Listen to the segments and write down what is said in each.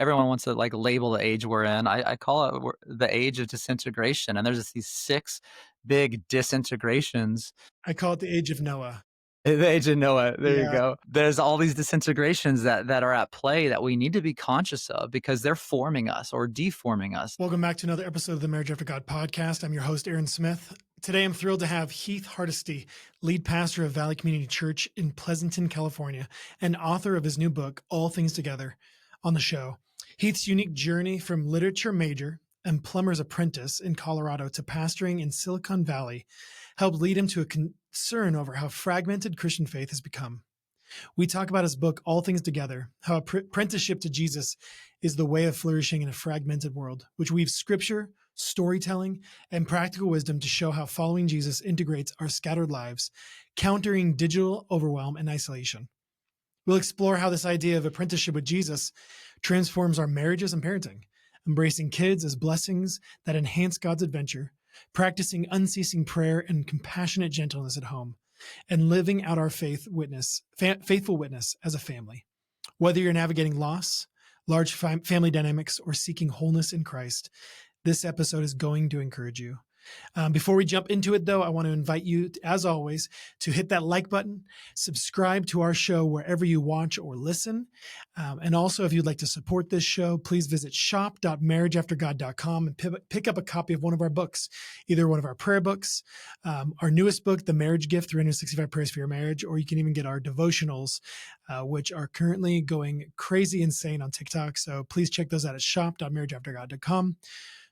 everyone wants to like label the age we're in. I call it the age of disintegration. And there's just these six big disintegrations. I call it the age of Noah. The age of Noah. There you Yeah. go. There's all these disintegrations that are at play that we need to be conscious of because they're forming us or deforming us. Welcome back to another episode of the Marriage After God podcast. I'm your host, Aaron Smith. Today, I'm thrilled to have Heath Hardesty, lead pastor of Valley Community Church in Pleasanton, California, and author of his new book, All Things Together, on the show. Heath's unique journey from literature major and plumber's apprentice in Colorado to pastoring in Silicon Valley helped lead him to a concern over how fragmented Christian faith has become. We talk about his book, All Things Together, how apprenticeship to Jesus is the way of flourishing in a fragmented world, which weaves scripture, storytelling, and practical wisdom to show how following Jesus integrates our scattered lives, countering digital overwhelm and isolation. We'll explore how this idea of apprenticeship with Jesus transforms our marriages and parenting, embracing kids as blessings that enhance God's adventure, practicing unceasing prayer and compassionate gentleness at home, and living out our faithful witness as a family. Whether you're navigating loss, large family dynamics, or seeking wholeness in Christ, this episode is going to encourage you. Before we jump into it, though, I want to invite you, as always, to hit that like button, subscribe to our show wherever you watch or listen. And also, if you'd like to support this show, please visit shop.marriageaftergod.com and pick up a copy of one of our books, either one of our prayer books, our newest book, The Marriage Gift, 365 Prayers for Your Marriage, or you can even get our devotionals, which are currently going crazy insane on TikTok. So please check those out at shop.marriageaftergod.com.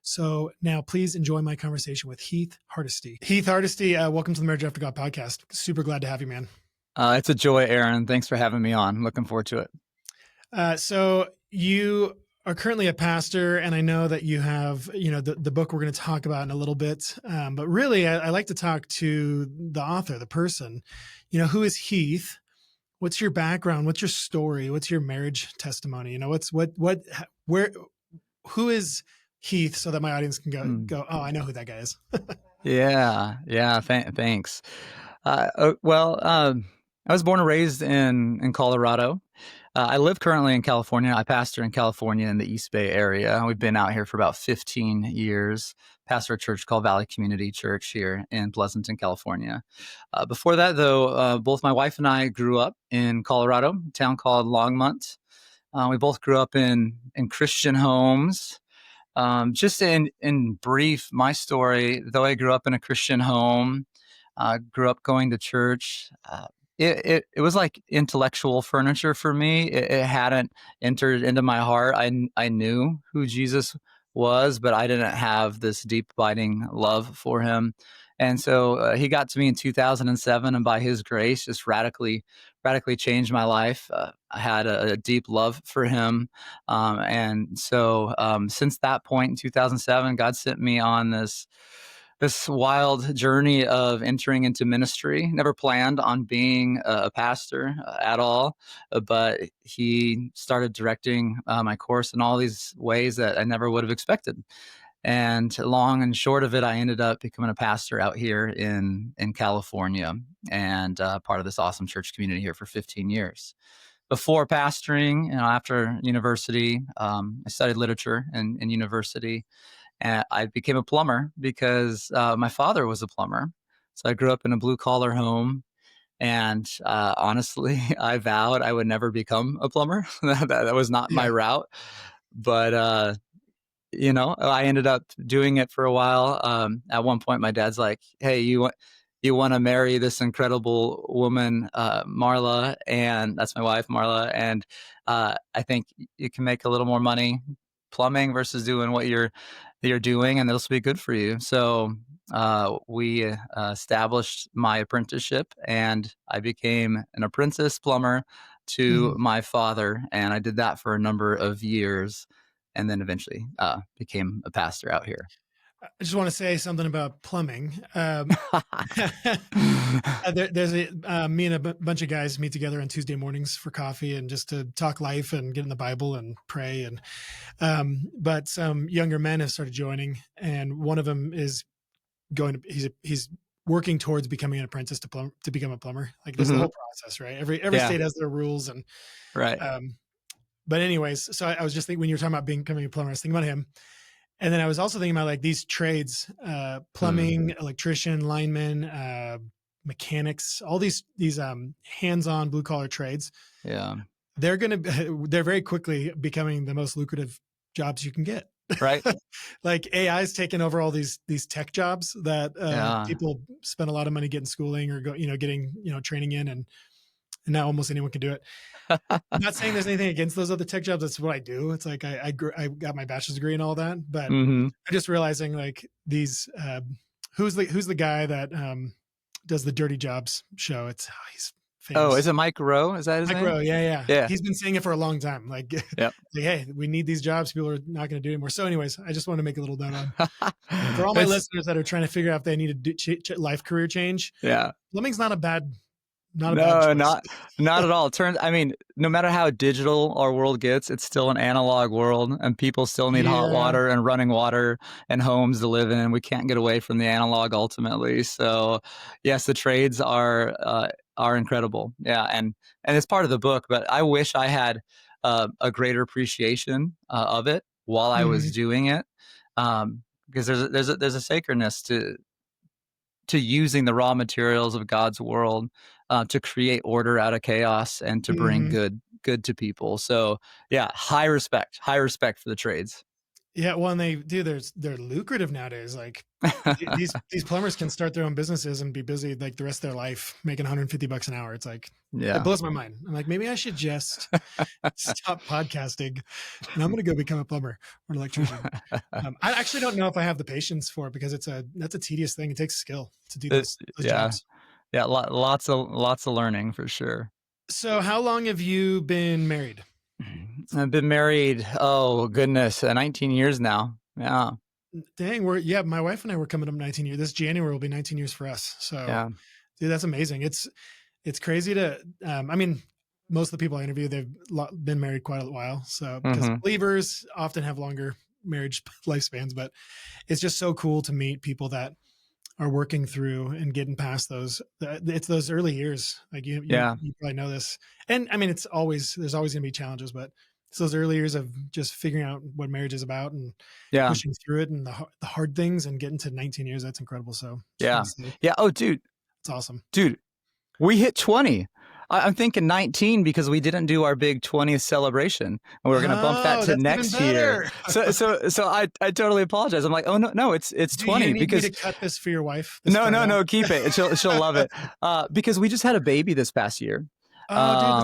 So now please enjoy my conversation with Heath Hardesty. Heath Hardesty, welcome to the Marriage After God podcast. Super glad to have you, man. It's a joy, Aaron. Thanks for having me on. Looking forward to it. So you are currently a pastor, and I know that you have, the book we're going to talk about in a little bit. But really, I like to talk to the author, the person. Who is Heath? What's your background? What's your story? What's your marriage testimony? Who is Heath, so that my audience can go, oh, I know who that guy is. Yeah. Thanks. I was born and raised in Colorado. I live currently in California. I pastor in California in the East Bay area. We've been out here for about 15 years. Pastor a church called Valley Community Church here in Pleasanton, California. Before that, though, both my wife and I grew up in Colorado, a town called Longmont. We both grew up in Christian homes. Just in brief, my story, though I grew up in a Christian home, grew up going to church, it was like intellectual furniture for me. It hadn't entered into my heart. I knew who Jesus was, but I didn't have this deep abiding love for him. And so he got to me in 2007, and by his grace, just radically changed my life. I had a deep love for him. And so since that point in 2007, God sent me on this wild journey of entering into ministry. Never planned on being a pastor at all, but he started directing my course in all these ways that I never would have expected. And long and short of it, I ended up becoming a pastor out here in California and part of this awesome church community here for 15 years. Before pastoring, after university, I studied literature in university, and I became a plumber because my father was a plumber. So I grew up in a blue-collar home, and honestly, I vowed I would never become a plumber. That was not my route. But I ended up doing it for a while. At one point, my dad's like, "Hey, you want to marry this incredible woman, Marla?" And that's my wife, Marla. And I think you can make a little more money plumbing versus doing what you're doing, and it'll be good for you. So we established my apprenticeship, and I became an apprentice plumber to my father, and I did that for a number of years. And then eventually became a pastor out here. I just want to say something about plumbing. There's me and a bunch of guys meet together on Tuesday mornings for coffee and just to talk life and get in the Bible and pray. And but some younger men have started joining, and one of them is he's working towards becoming an apprentice to become a plumber. Like there's the whole process, right? Every state has their rules, and right. But anyways, so I was just thinking when you were talking about becoming a plumber, I was thinking about him. And then I was also thinking about like these trades, Mm, plumbing, electrician, lineman, mechanics, all these hands-on blue collar trades. yeah. They're very quickly becoming the most lucrative jobs you can get. Right. Like AI is taking over all these tech jobs that Yeah. people spend a lot of money getting schooling or getting training in, and now almost anyone can do it. I'm not saying there's anything against those other tech jobs. That's what I do. It's like I got my bachelor's degree and all that, but Hmm. I'm just realizing like these who's the guy that does the Dirty Jobs show? He's Oh, is famous. it Mike Rowe? Is that his Mike name? Rowe, yeah, yeah. Yeah. He's been saying it for a long time. Like, Yep. like, hey, we need these jobs. People are not going to do it anymore. So, anyways, I just want to make a little note on for all my It's listeners that are trying to figure out if they need to do life career change. yeah. Plumbing's not a bad No, choice. not at all. Turns, I mean, no matter how digital our world gets, it's still an analog world, and people still need hot Yeah, water and running water and homes to live in. We can't get away from the analog ultimately. So, yes, the trades are incredible. Yeah, and it's part of the book. But I wish I had a greater appreciation of it while I was mhm, doing it, because there's a sacredness to using the raw materials of God's world to create order out of chaos and to bring mhm. good to people. So yeah, high respect for the trades. Yeah, well, and they're lucrative nowadays. Like these plumbers can start their own businesses and be busy like the rest of their life making $150 an hour. It's like it Yeah. blows my mind. I'm like, maybe I should just stop podcasting and I'm going to go become a plumber or an electrician. I actually don't know if I have the patience for it because that's a tedious thing. It takes skill to do It- those yeah. jobs. Yeah. Lots of learning for sure. So, how long have you been married? I've been married, oh goodness, 19 years now. Yeah. Dang, my wife and I were coming up 19 years. This January will be 19 years for us. So, Yeah. dude, that's amazing. It's crazy to. I mean, most of the people I interview, they've been married quite a while. So, because Hmm. believers often have longer marriage lifespans, but it's just so cool to meet people that are working through and getting past those. It's those early years. Like Yeah. you probably know this, and I mean, there's always going to be challenges, but it's those early years of just figuring out what marriage is about and Yeah. pushing through it and the hard things and getting to 19 years. That's incredible. So, just want Yeah. to say Yeah. Oh, dude, it's awesome. dude, we hit 20. I'm thinking 19 because we didn't do our big 20th celebration, and we were going to bump that Oh, to that's even next year. better. So I totally apologize. I'm like, oh no, it's Do you 20 need me because to cut this for your wife? This no, part no, out? no, keep it. She'll love it. Because we just had a baby this past year. Oh,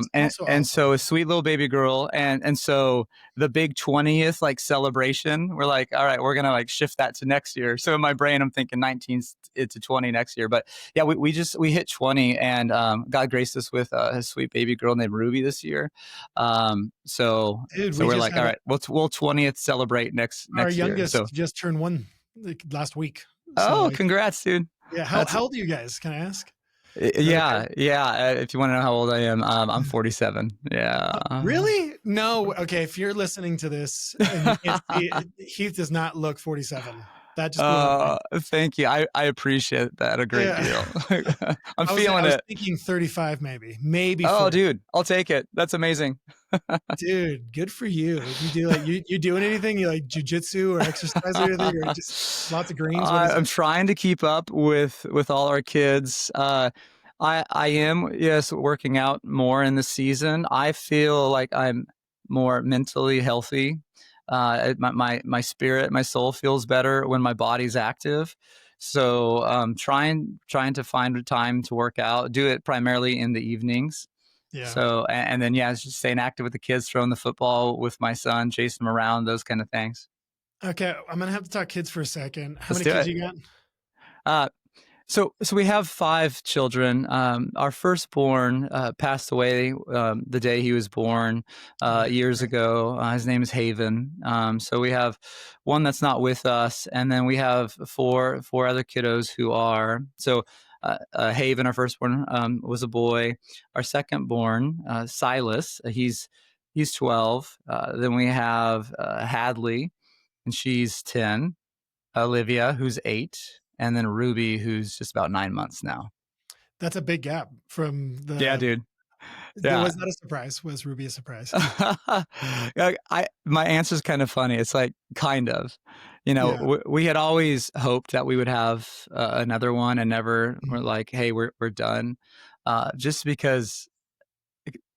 dude, that's also And awesome. so a sweet little baby girl, and so the big 20th like celebration, we're like, all right, we're gonna like shift that to next year. So in my brain, I'm thinking 19 to 20 next year. But yeah, we hit 20, and God graced us with a sweet baby girl named Ruby this year. Dude, So we we're just like, all had right, we'll 20th celebrate our next year. So youngest just turned one like last week. So oh, like, congrats, dude. yeah, That's how old are you guys? Can I ask? Is that okay? yeah, yeah. If you want to know how old I am, I'm 47. Yeah. Really? No. Okay. If you're listening to this and you can't see it, Heath does not look 47. That just blew my mind. Thank you. I appreciate that a great Yeah. deal. I'm I feeling was it. thinking 35, maybe Oh, 40. dude, I'll take it. That's amazing. Dude, good for you. You do like you doing anything? You like jujitsu or exercise or anything, or just lots of greens? What is I'm it? trying to keep up with all our kids. I am, yes, working out more in the season. I feel like I'm more mentally healthy. My spirit, my soul feels better when my body's active. So trying to find a time to work out. Do it primarily in the evenings. Yeah. So and then yeah, it's just staying active with the kids, throwing the football with my son, chasing them around, those kind of things. Okay. I'm gonna have to talk kids for a second. How Let's many do kids it. you got? Uh, so we have 5 children. Our firstborn passed away the day he was born years Okay. ago. His name is Haven. So we have one that's not with us, and then we have four other kiddos who are. So Haven, our firstborn, was a boy. Our secondborn, Silas, he's 12. Then we have Hadley, and she's 10. Olivia, who's 8, and then Ruby, who's just about 9 months now. That's a big gap from Yeah, the dude. Yeah. Was that a surprise? Was Ruby a surprise? My answer's kind of funny. It's like, kind of. Yeah. We had always hoped that we would have, another one and never Mhm. were like, "Hey, we're done." Just because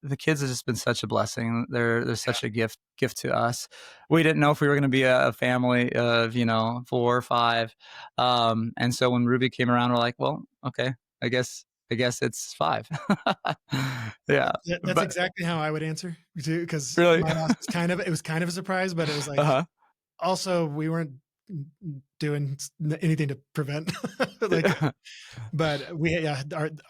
the kids have just been such a blessing. They're Yeah. such a gift to us. We didn't know if we were gonna be a family of, 4 or 5. And so when Ruby came around, we're like, "Well, okay, I guess it's 5." Yeah, That's but exactly how I would answer too, because really. my loss was kind of a surprise, but it was like, Uh-huh. also, we weren't doing anything to prevent, like, but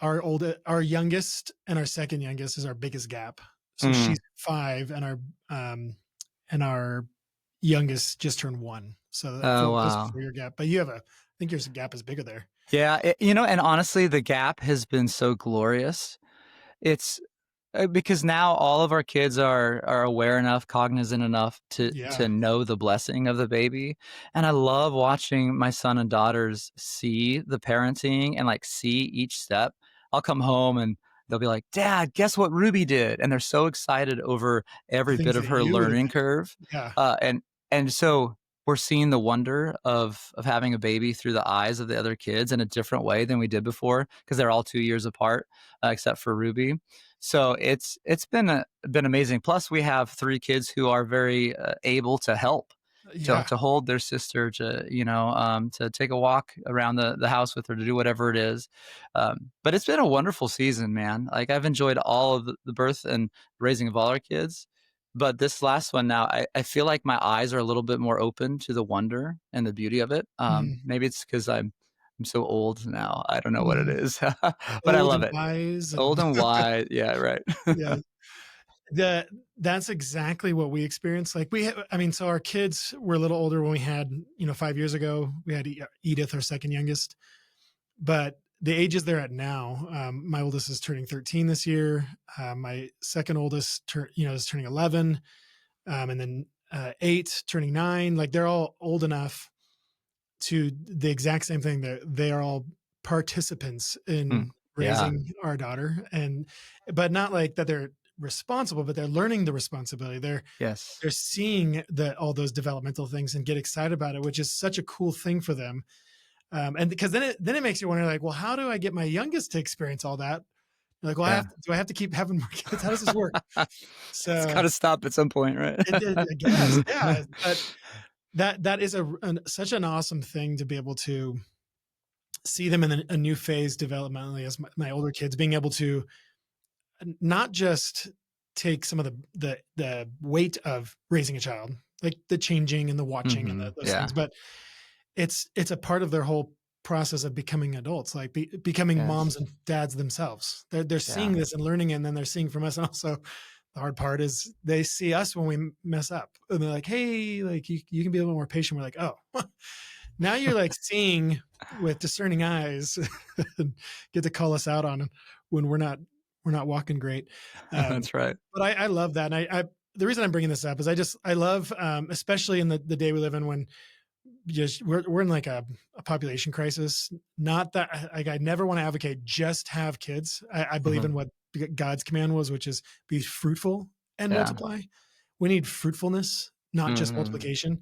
our youngest and our second youngest is our biggest gap. So she's Mm. 5, um, and our youngest just turned 1. So that Oh, was a wow. 4-year gap. But you have I think your gap is bigger there. Yeah, and honestly, the gap has been so glorious. It's because now all of our kids are aware enough, cognizant enough Yeah, to know the blessing of the baby, and I love watching my son and daughters see the parenting and, like, see each step. I'll come home and they'll be like, "Dad, guess what Ruby did?" And they're so excited over the every bit things of that her you would have learning done. curve, Yeah. and so we're seeing the wonder of having a baby through the eyes of the other kids in a different way than we did before because 'cause they're all 2 years apart, except for Ruby. So it's been amazing. Plus, we have 3 kids who are very, able to help, to Yeah. to hold their sister, to take a walk around the house with her, to do whatever it is. But it's been a wonderful season, man. Like, I've enjoyed all of the birth and raising of all our kids, but this last one now, I feel like my eyes are a little bit more open to the wonder and the beauty of it. Mhm. Maybe it's because I'm so old now. I don't know what it Mhm. is, but I Old love and it. wise Old and and wide, yeah, right. yeah. That that's exactly what we experienced. Like, I mean, so our kids were a little older when we had, 5 years ago, we had Edith, our second youngest, but the ages they're at now, my oldest is turning 13 this year. My second oldest, is turning 11, and then 8, turning 9. Like, they're all old enough to the exact same thing. They are all participants Mm, in yeah, raising our daughter, but not like that they're responsible, but they're learning the responsibility. yes, They're seeing all those developmental things and get excited about it, which is such a cool thing for them. And because then it makes you wonder, like, well, how do I get my youngest to experience all that? Like, well, yeah. do I have to keep having more kids? How does this work? It's So gotta stop at some point, right? I guess, yeah. But that is such an awesome thing to be able to see them in a new phase developmentally as my older kids being able to not just take some of the weight of raising a child, like the changing and the watching and Mhm, those things, yeah, but it's a part of their whole process of becoming adults, like becoming moms yes, and dads themselves. They're yeah. seeing this and learning it, and then they're seeing from us. And also, the hard part is they see us when we mess up, and they're like, "Hey, like you can be a little more patient." We're like, "Oh, now you're like seeing with discerning eyes, and get to call us out on when we're not walking great." Um, That's right. but I love that, and I the reason I'm bringing this up is I love, especially in the day we live in, when just we're in like a population crisis. Not that, like, I never want to advocate just have kids. I believe Mhm, in what God's command was, which is be fruitful and yeah, multiply. We need fruitfulness, not just mhm, multiplication.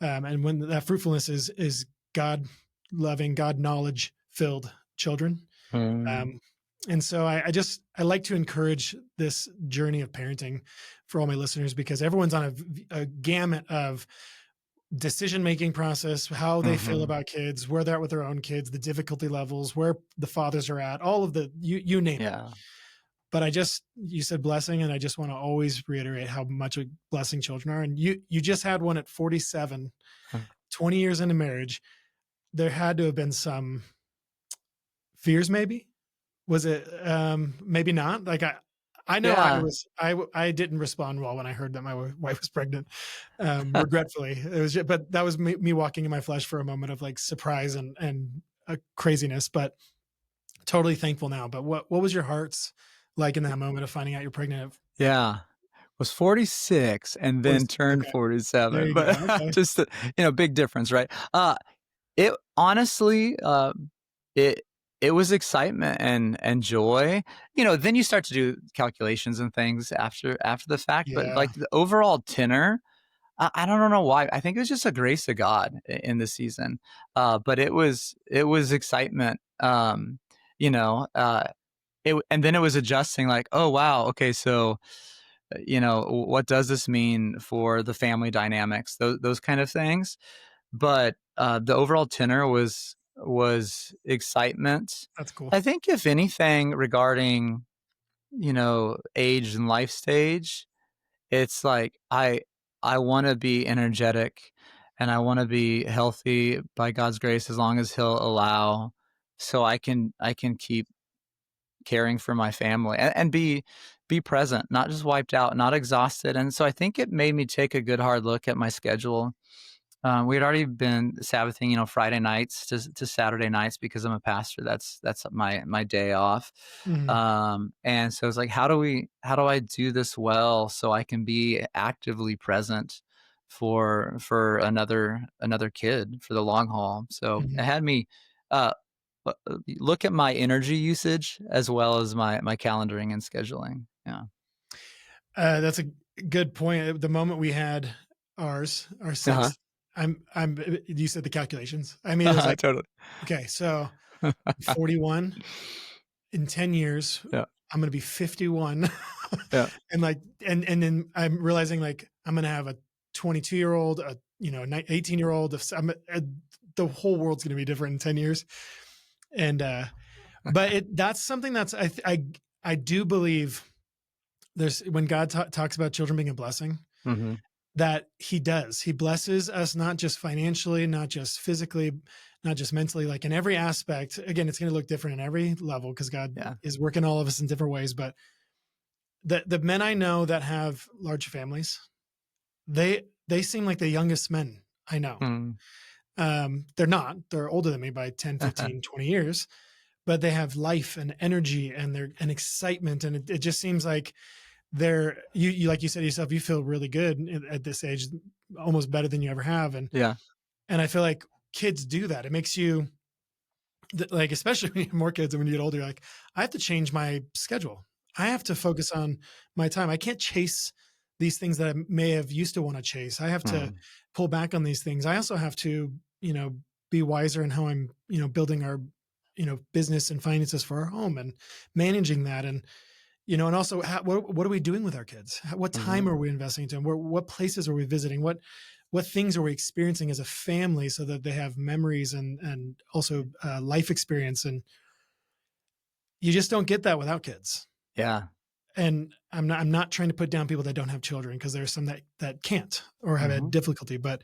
And when that fruitfulness is God loving, God knowledge filled children. mm, Um, and so I like to encourage this journey of parenting for all my listeners, because everyone's on a gamut of decision making process, how they feel mhm, about kids, where they're at with their own kids, the difficulty levels, where the fathers are at, all of you name it. yeah, But you said blessing, and I just want to always reiterate how much a blessing children are. And you just had one at 47, mm, 20 years into marriage. There had to have been some fears, maybe. Was it, maybe not? Like, I know yeah. I didn't respond well when I heard that my wife was pregnant. Regretfully, it was but that was me walking in my flesh for a moment of like surprise and craziness, but totally thankful now. But what was your heart's like in that moment of finding out you're pregnant at Yeah. Was 46 and then 46? turned Okay, there 47, you go. but Okay, just big difference, right? It honestly, it it was excitement and joy. Then you start to do calculations and things after the fact, but Yeah, like the overall tenor, I don't know why. I think it was just a grace of God in the season. But it was excitement. You know, and then it was adjusting like, oh wow, okay, so what does this mean for the family dynamics, those kind of things. But the overall tenor was excitement. that's cool. I think if anything regarding age and life stage, it's like I want to be energetic and I want to be healthy by God's grace as long as He'll allow, so I can keep caring for my family and be present, not just wiped out, not exhausted. And so I think it made me take a good hard look at my schedule. We had already been Sabbathing, Friday nights to Saturday nights because I'm a pastor. That's my day off. Mhm, And so it's like, how do I do this well so I can be actively present for another kid for the long haul. So it mhm. had me uh, look at my energy usage as well as my calendaring and scheduling. Yeah. That's a good point. The moment we had our Uh-huh. 6th, you said the calculations. I mean, it was like, Totally. okay, so 41 in 10 years, Yeah. I'm gonna be 51. Yeah. And like, and then I'm realizing like I'm gonna have a 22-year-old, a 18-year-old. The whole world's gonna be different in 10 years. And but that's something that's I do believe there's when God talks about children being a blessing, Hmm. that he blesses us not just financially, not just physically, not just mentally, like in every aspect. Again, it's going to look different in every level because God Yeah. is working all of us in different ways. But the men I know that have large families, they seem like the youngest men I know. Mm. They're not, they're older than me by 10, 15, 20 years, but they have life and energy and they're and excitement. And it just seems like you like you said yourself, you feel really good at this age, almost better than you ever have. Yeah. And I feel like kids do that. It makes you like, especially when you have more kids and when you get older, you're like, I have to change my schedule. I have to focus on my time. I can't chase these things that I may have used to want to chase. I have to Mm. pull back on these things. I also have to, be wiser in how I'm, building our, business and finances for our home and managing that. And also what are we doing with our kids? What Mhm. time are we investing into them? What places are we visiting? What things are we experiencing as a family so that they have memories and also life experience? And you just don't get that without kids. Yeah. And I'm not trying to put down people that don't have children because there's some that can't or have had Mhm. difficulty, but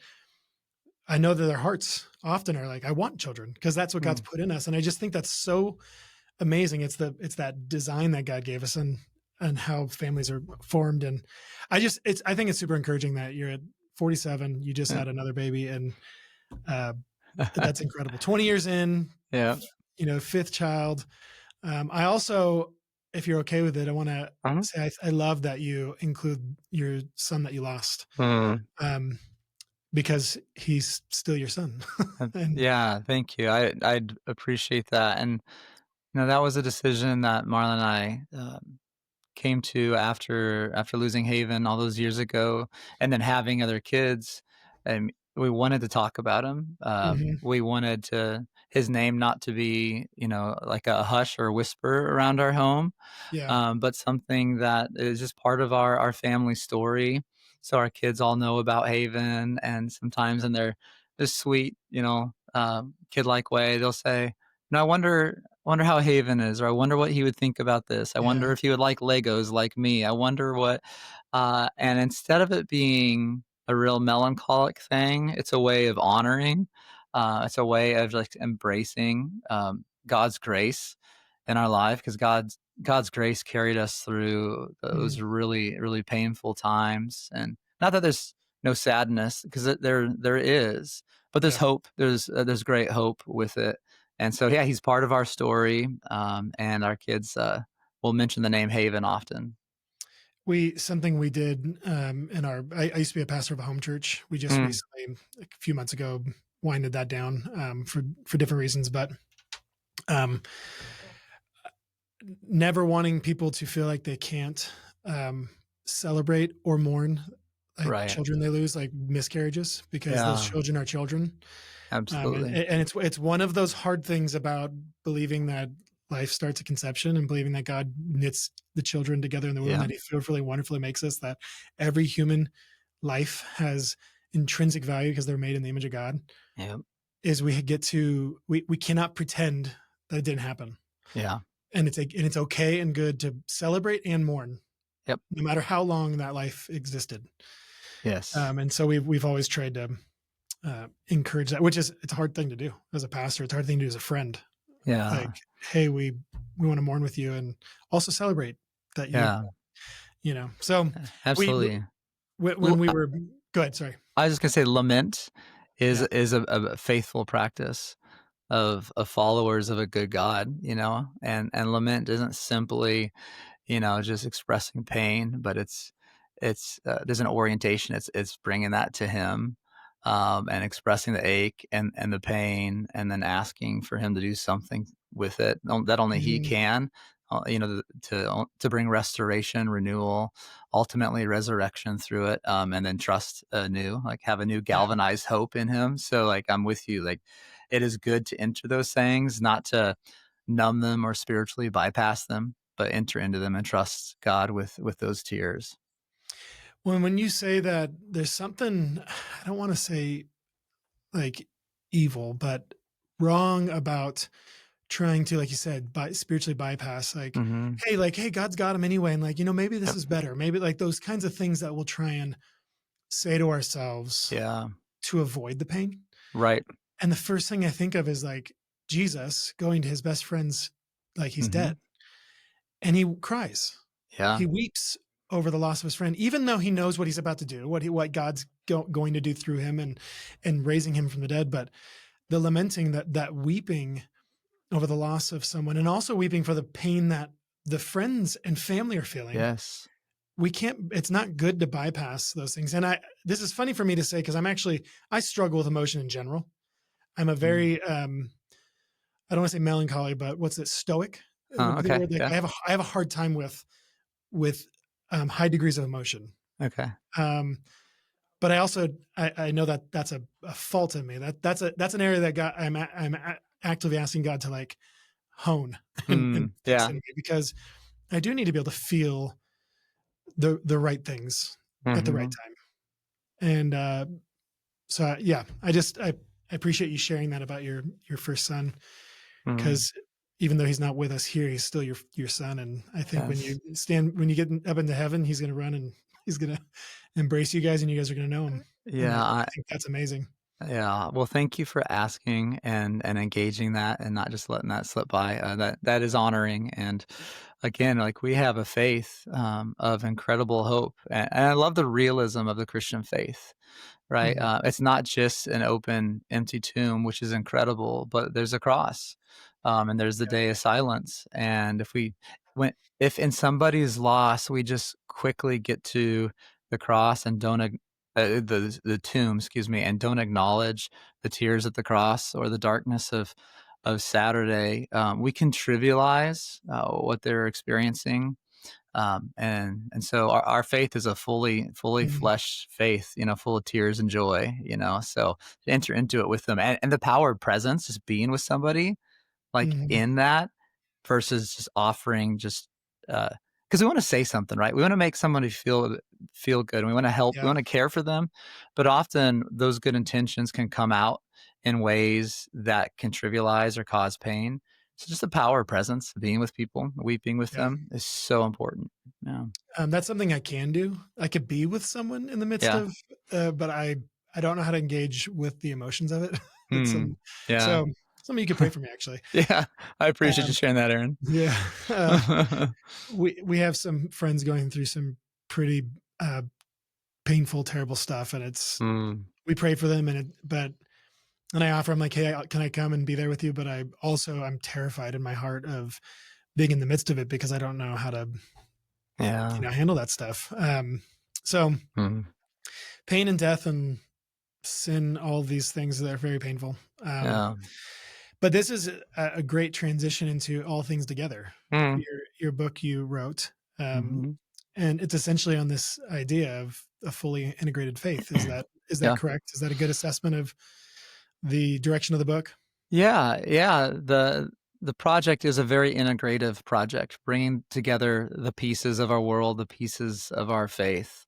I know that their hearts often are like, I want children because that's what God's Mm. put in us. And I just think that's so amazing. It's that design that God gave us and how families are formed. And I think it's super encouraging that you're at 47, you just Yeah. had another baby, and uh, that's incredible. 20 years in, Yeah. fifth child. I also, if you're okay with it, I want to Mhm. say I love that you include your son that you lost, Mm. um, because he's still your son. And Yeah, thank you. I'd appreciate that. And that was a decision that Marla and I came to after losing Haven all those years ago, and then having other kids. And we wanted to talk about him. mhm, We wanted to his name not to be, like a hush or whisper around our home, yeah, but something that is just part of our family story. So our kids all know about Haven, and sometimes in their this sweet, kid like way, they'll say, "No, I wonder how Haven is, or I wonder what he would think about this. I yeah, wonder if he would like Legos like me. I wonder what." And instead of it being a real melancholic thing, it's a way of honoring. It's a way of like embracing God's grace in our life, because God's grace carried us through those mhm, really, really painful times. And not that there's no sadness, because there is, but there's yeah. hope. There's great hope with it. And so, yeah, he's part of our story, and our kids will mention the name Haven often. Something we did in I used to be a pastor of a home church. We just Mm. recently, like a few months ago, winded that down for different reasons. But Um, Never wanting people to feel like they can't um, celebrate or mourn like Right. children they lose, like miscarriages, because those Yeah. children are children. Absolutely. And it's one of those hard things about believing that life starts at conception and believing that God knits the children together in the womb, Yeah. that He fearfully, wonderfully makes us, that every human life has intrinsic value because they're made in the image of God. Yep. Is we cannot pretend that it didn't happen, Yeah. and it's okay and good to celebrate and mourn, Yep. no matter how long that life existed. Yes. And so we've always tried to encourage that, which is it's a hard thing to do as a pastor. It's a hard thing to do as a friend. Like, Yeah. hey, we want to mourn with you and also celebrate that Yeah. So we Absolutely. when L we were go ahead, sorry. I was just gonna say lament is Yeah. a faithful practice of followers of a good God, and lament isn't simply, just expressing pain, but there's an orientation. It's bringing that to Him, and expressing the ache and the pain, and then asking for Him to do something with it that only He Mhm. can. To bring restoration, renewal, ultimately resurrection through it, and then trust anew, like have a new Yeah. galvanized hope in Him. So, like, I'm with you. Like, it is good to enter those things, not to numb them or spiritually bypass them, but enter into them and trust God with those tears. When you say that, there's something I don't want to say like evil, but wrong about trying to, like you said, spiritually bypass, Mhm. hey, God's got him anyway, and maybe this Yep. is better, maybe like those kinds of things that we'll try and say to ourselves Yeah. to avoid the pain. Right. And the first thing I think of is like Jesus going to his best friend's, like he's dead, Mhm. and he cries. Yeah. He weeps over the loss of his friend, even though he knows what he's about to do, what God's going to do through him and raising him from the dead. But the lamenting, that weeping over the loss of someone, and also weeping for the pain that the friends and family are feeling. Yes. We can't, it's not good to bypass those things. And this is funny for me to say, because I struggle with emotion in general. I'm a Mm. very, I don't want to say melancholy, but what's it? Stoic would Oh, be the okay. word. Like Yeah. I have a hard time with high degrees of emotion. Okay. Um, but I also, I know that that's a fault in me. That's an area that actively asking God to like hone and Mm. fix Yeah. in me, because I do need to be able to feel the right things at the right Mhm. time. And yeah, I appreciate you sharing that about your first son, Mhm. because even though he's not with us here, he's still your son. And I think Yes. when you get up into heaven, he's going to run and he's going to embrace you guys, and you guys are going to know him. And Yeah, I think that's amazing. yeah. Well, thank you for asking and engaging that and not just letting that slip by. That is honoring. And again, like, we have a faith of incredible hope, and I love the realism of the Christian faith. Right? Mhm. It's not just an open, empty tomb, which is incredible, but there's a cross, and there's the day of silence. And if in somebody's loss, we just quickly get to the cross and don't the tomb, excuse me, and don't acknowledge the tears at the cross or the darkness of Saturday, we can trivialize what they're experiencing, and so our faith is a fully Mhm. fleshed faith, full of tears and joy, so to enter into it with them, and the power of presence, just being with somebody like Mhm. in that, versus just offering just because we want to say something, right? We want to make somebody feel good, and we want to help, we Yeah. want to care for them, but often those good intentions can come out in ways that can trivialize or cause pain. So just the power of presence, being with people, weeping with Yeah. them, is so important. Yeah. That's something I can do. I could be with someone in the midst Yeah. of, but I don't know how to engage with the emotions of it. It's Mm. Yeah. so something you could pray for me, actually. Yeah. I appreciate you Um, sharing that, Aaron. yeah. We have some friends going through some pretty uh, painful, terrible stuff, and Mm. we pray for them, and I offer, I'm like, hey, can I come and be there with you? But I'm terrified in my heart of being in the midst of it, because I don't know how to Yeah. handle that stuff. So Mm. pain and death and sin, all these things that are very painful. Um, Yeah. But this is a great transition into All Things Together, Mm. your book you wrote, um, Mhm. and it's essentially on this idea of a fully integrated faith. Is that Yeah. correct? Is that a good assessment of the direction of the book? Yeah, yeah. The project is a very integrative project, bringing together the pieces of our world, the pieces of our faith,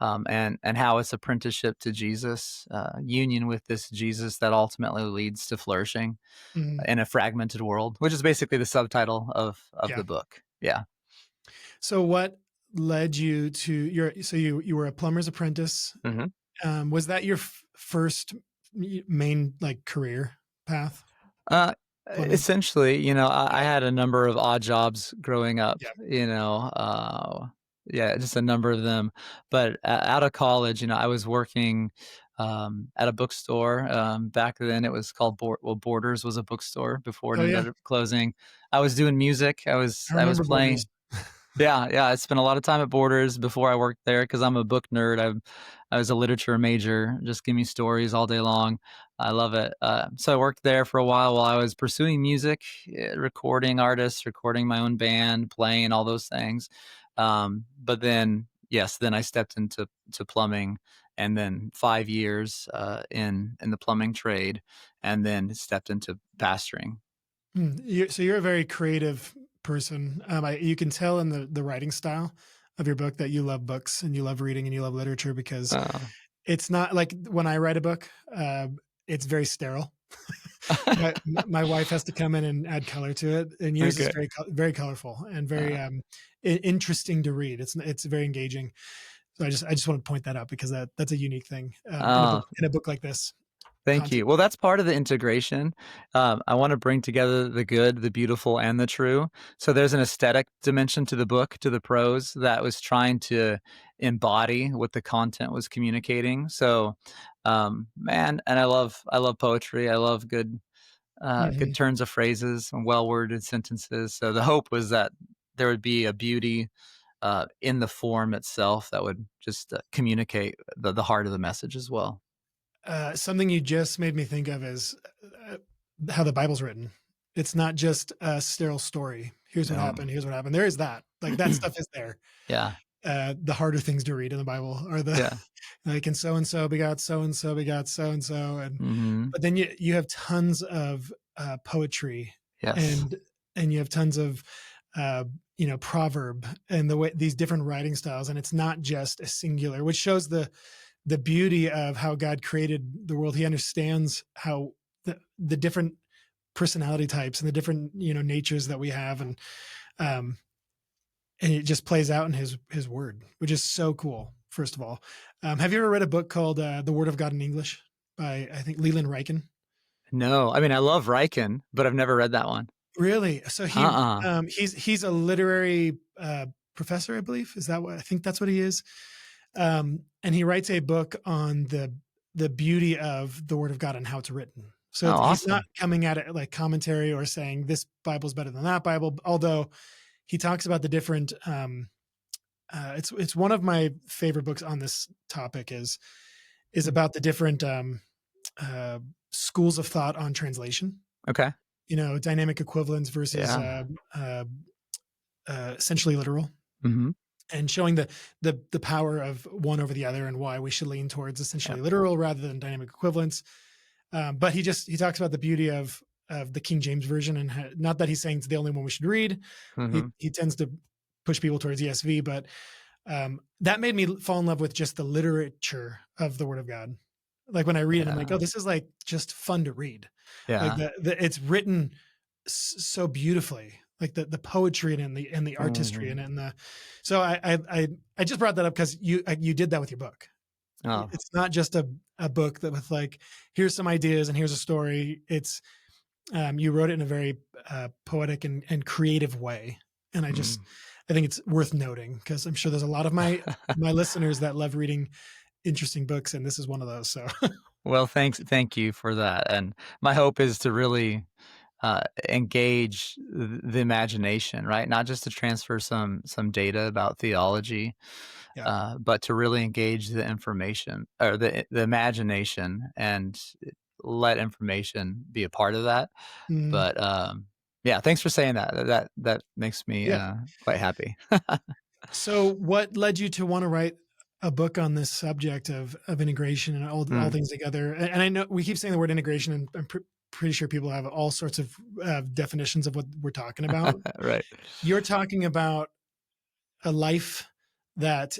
and how it's apprenticeship to Jesus, union with this Jesus that ultimately leads to flourishing Mhm. in a fragmented world, which is basically the subtitle of Yeah. the book. Yeah. So what led you to you were a plumber's apprentice. Mhm. Was that your first main like career path? Uh, Plumbing? essentially, I Yeah. had a number of odd jobs growing up, Yeah. yeah, just a number of them. But out of college, I was working at a bookstore. Back then, it was called Borders was a bookstore before it Oh yeah. ended up closing. I was doing music. I was I I was remember Borders. playing. Yeah, yeah, I spent a lot of time at Borders before I worked there because 'cause I'm a book nerd. I was a literature major. Just give me stories all day long. I love it. So I worked there for a while I was pursuing music, recording artists, recording my own band, playing all those things. But then, yes, then I stepped into plumbing, and then 5 years, in the plumbing trade, and then stepped into pastoring. So you're a very creative person. You can tell in the writing style of your book that you love books and you love reading and you love literature because Uh, it's not like when I write a book, it's very sterile. My wife has to come in and add color to it, and yours is okay. very colorful and very Uh, interesting to read. It's very engaging. So I just want to point that out because that's a unique thing oh, in a book like this. Thank Content. you. Well, that's part of the integration. I want to bring together the good, the beautiful, and the true. So there's an aesthetic dimension to the book, to the prose that was trying to embody what the content was communicating. So, man, and I love poetry. I love good Mhm. turns of phrases and well-worded sentences. So the hope was that there would be a beauty in the form itself that would just communicate the heart of the message as well. Something you just made me think of is uh, how the Bible's written. It's not just a sterile story. Here's what Um, happened. Here's what happened. There is that. Like that stuff is there. yeah. The harder things to read in the Bible are the Yeah. like, and so begot so and so begot so and so, and Mhm. but then you have tons of poetry Yes. and you have tons of uh, proverb and the way these different writing styles, and it's not just a singular, which shows the beauty of how God created the world. He understands how the different personality types and the different natures that we have, um, and it just plays out in his word, which is so cool. First of all, have you ever read a book called "The Word of God in English" by I think Leland Ryken? No, I mean, I love Riken, but I've never read that one. Really? So Uh-uh. he's a literary professor, I believe. Is that what I think? That's what he is. And he writes a book on the beauty of the Word of God and how it's written. So Oh, he's not awesome. coming at it like commentary or saying this Bible's better than that Bible. Although he talks about the different. It's one of my favorite books on this topic is Mm. about the different uh, schools of thought on translation. Okay. Dynamic equivalence versus Yeah. essentially literal, Mhm. and showing the power of one over the other and why we should lean towards Yeah. essentially literal rather than dynamic equivalence. But he talks about the beauty of the King James version, and not that he's saying it's the only one we should read. Mhm. He tends to push people towards ESV, but that made me fall in love with just the literature of the Word of God. Like when I read it, I'm like, Yeah. oh, this is like just fun to read. Like Yeah. it's written so beautifully, like the poetry and the artistry Mhm. and the. So I just brought that up because you did that with your book. Oh. It's not just a book that with like here's some ideas and here's a story. It's you wrote it in a very poetic and creative way, and Mm. I think it's worth noting because I'm sure there's a lot of my listeners that love reading interesting books, and this is one of those. So Well, thank you for that, and my hope is to really, engage the imagination, right? Not just to transfer some data about theology, yeah. but to really engage the information or the imagination and let information be a part of that. Mm, But, yeah, thanks for saying that. That makes me, yeah. quite happy. So, what led you to want to write a book on this subject of integration and all Mm, things together? And I know we keep saying the word integration, and I'm pretty sure people have all sorts of definitions of what we're talking about. right. You're talking about a life that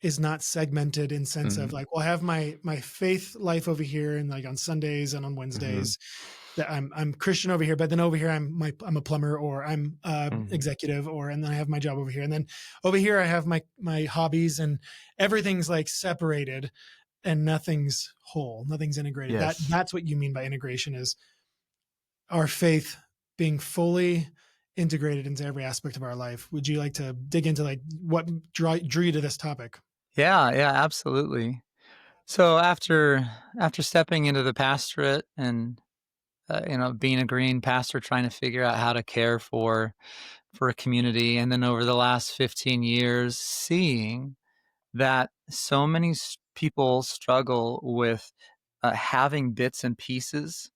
is not segmented in sense of Mhm, like, well, I have my faith life over here, and like on Sundays and on mhm, Wednesdays, that I'm Christian over here, but then over here I'm a plumber, or I'm mhm. executive, or and then I have my job over here, and then over here I have my hobbies, and everything's like separated, and nothing's whole, nothing's integrated. Yes. That's what you mean by integration, is our faith being fully integrated into every aspect of our life. Would you like to dig into like what drew you to this topic? Yeah, yeah, absolutely. So after stepping into the pastorate and, being a green pastor, trying to figure out how to care for a community, and then over the last 15 years, seeing that so many people struggle with having bits and pieces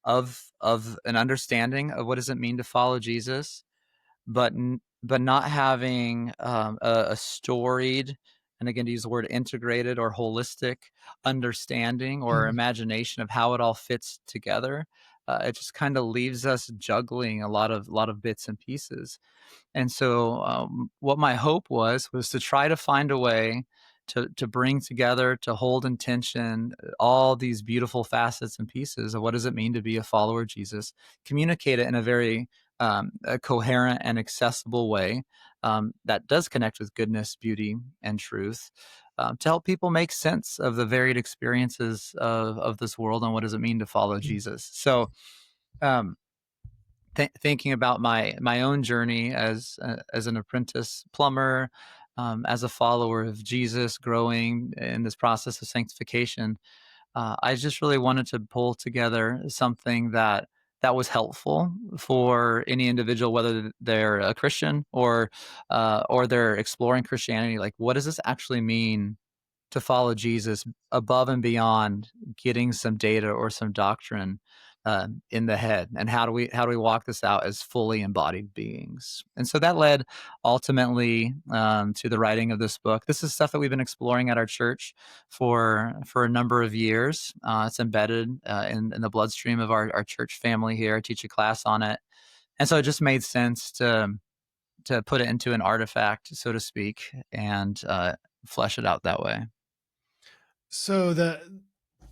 of an understanding of what does it mean to follow Jesus, but not having a storied, and again to use the word integrated or holistic understanding or Mm, imagination of how it all fits together. It just kind of leaves us juggling a lot of bits and pieces. And so, what my hope was to try to find a way to bring together, to hold in tension all these beautiful facets and pieces of what does it mean to be a follower of Jesus, communicate it in a very a coherent and accessible way that does connect with goodness, beauty, and truth, to help people make sense of the varied experiences of this world and what does it mean to follow mm, Jesus. So, um, thinking about my own journey as an apprentice plumber, as a follower of Jesus, growing in this process of sanctification, I just really wanted to pull together something that was helpful for any individual, whether they're a Christian or they're exploring Christianity. Like, what does this actually mean to follow Jesus above and beyond getting some data or some doctrine in the head, and how do we walk this out as fully embodied beings? And so that led ultimately to the writing of this book. This is stuff that we've been exploring at our church for a number of years. It's embedded in the bloodstream of our church family here. I teach a class on it, and so it just made sense to put it into an artifact, so to speak, and flesh it out that way. So the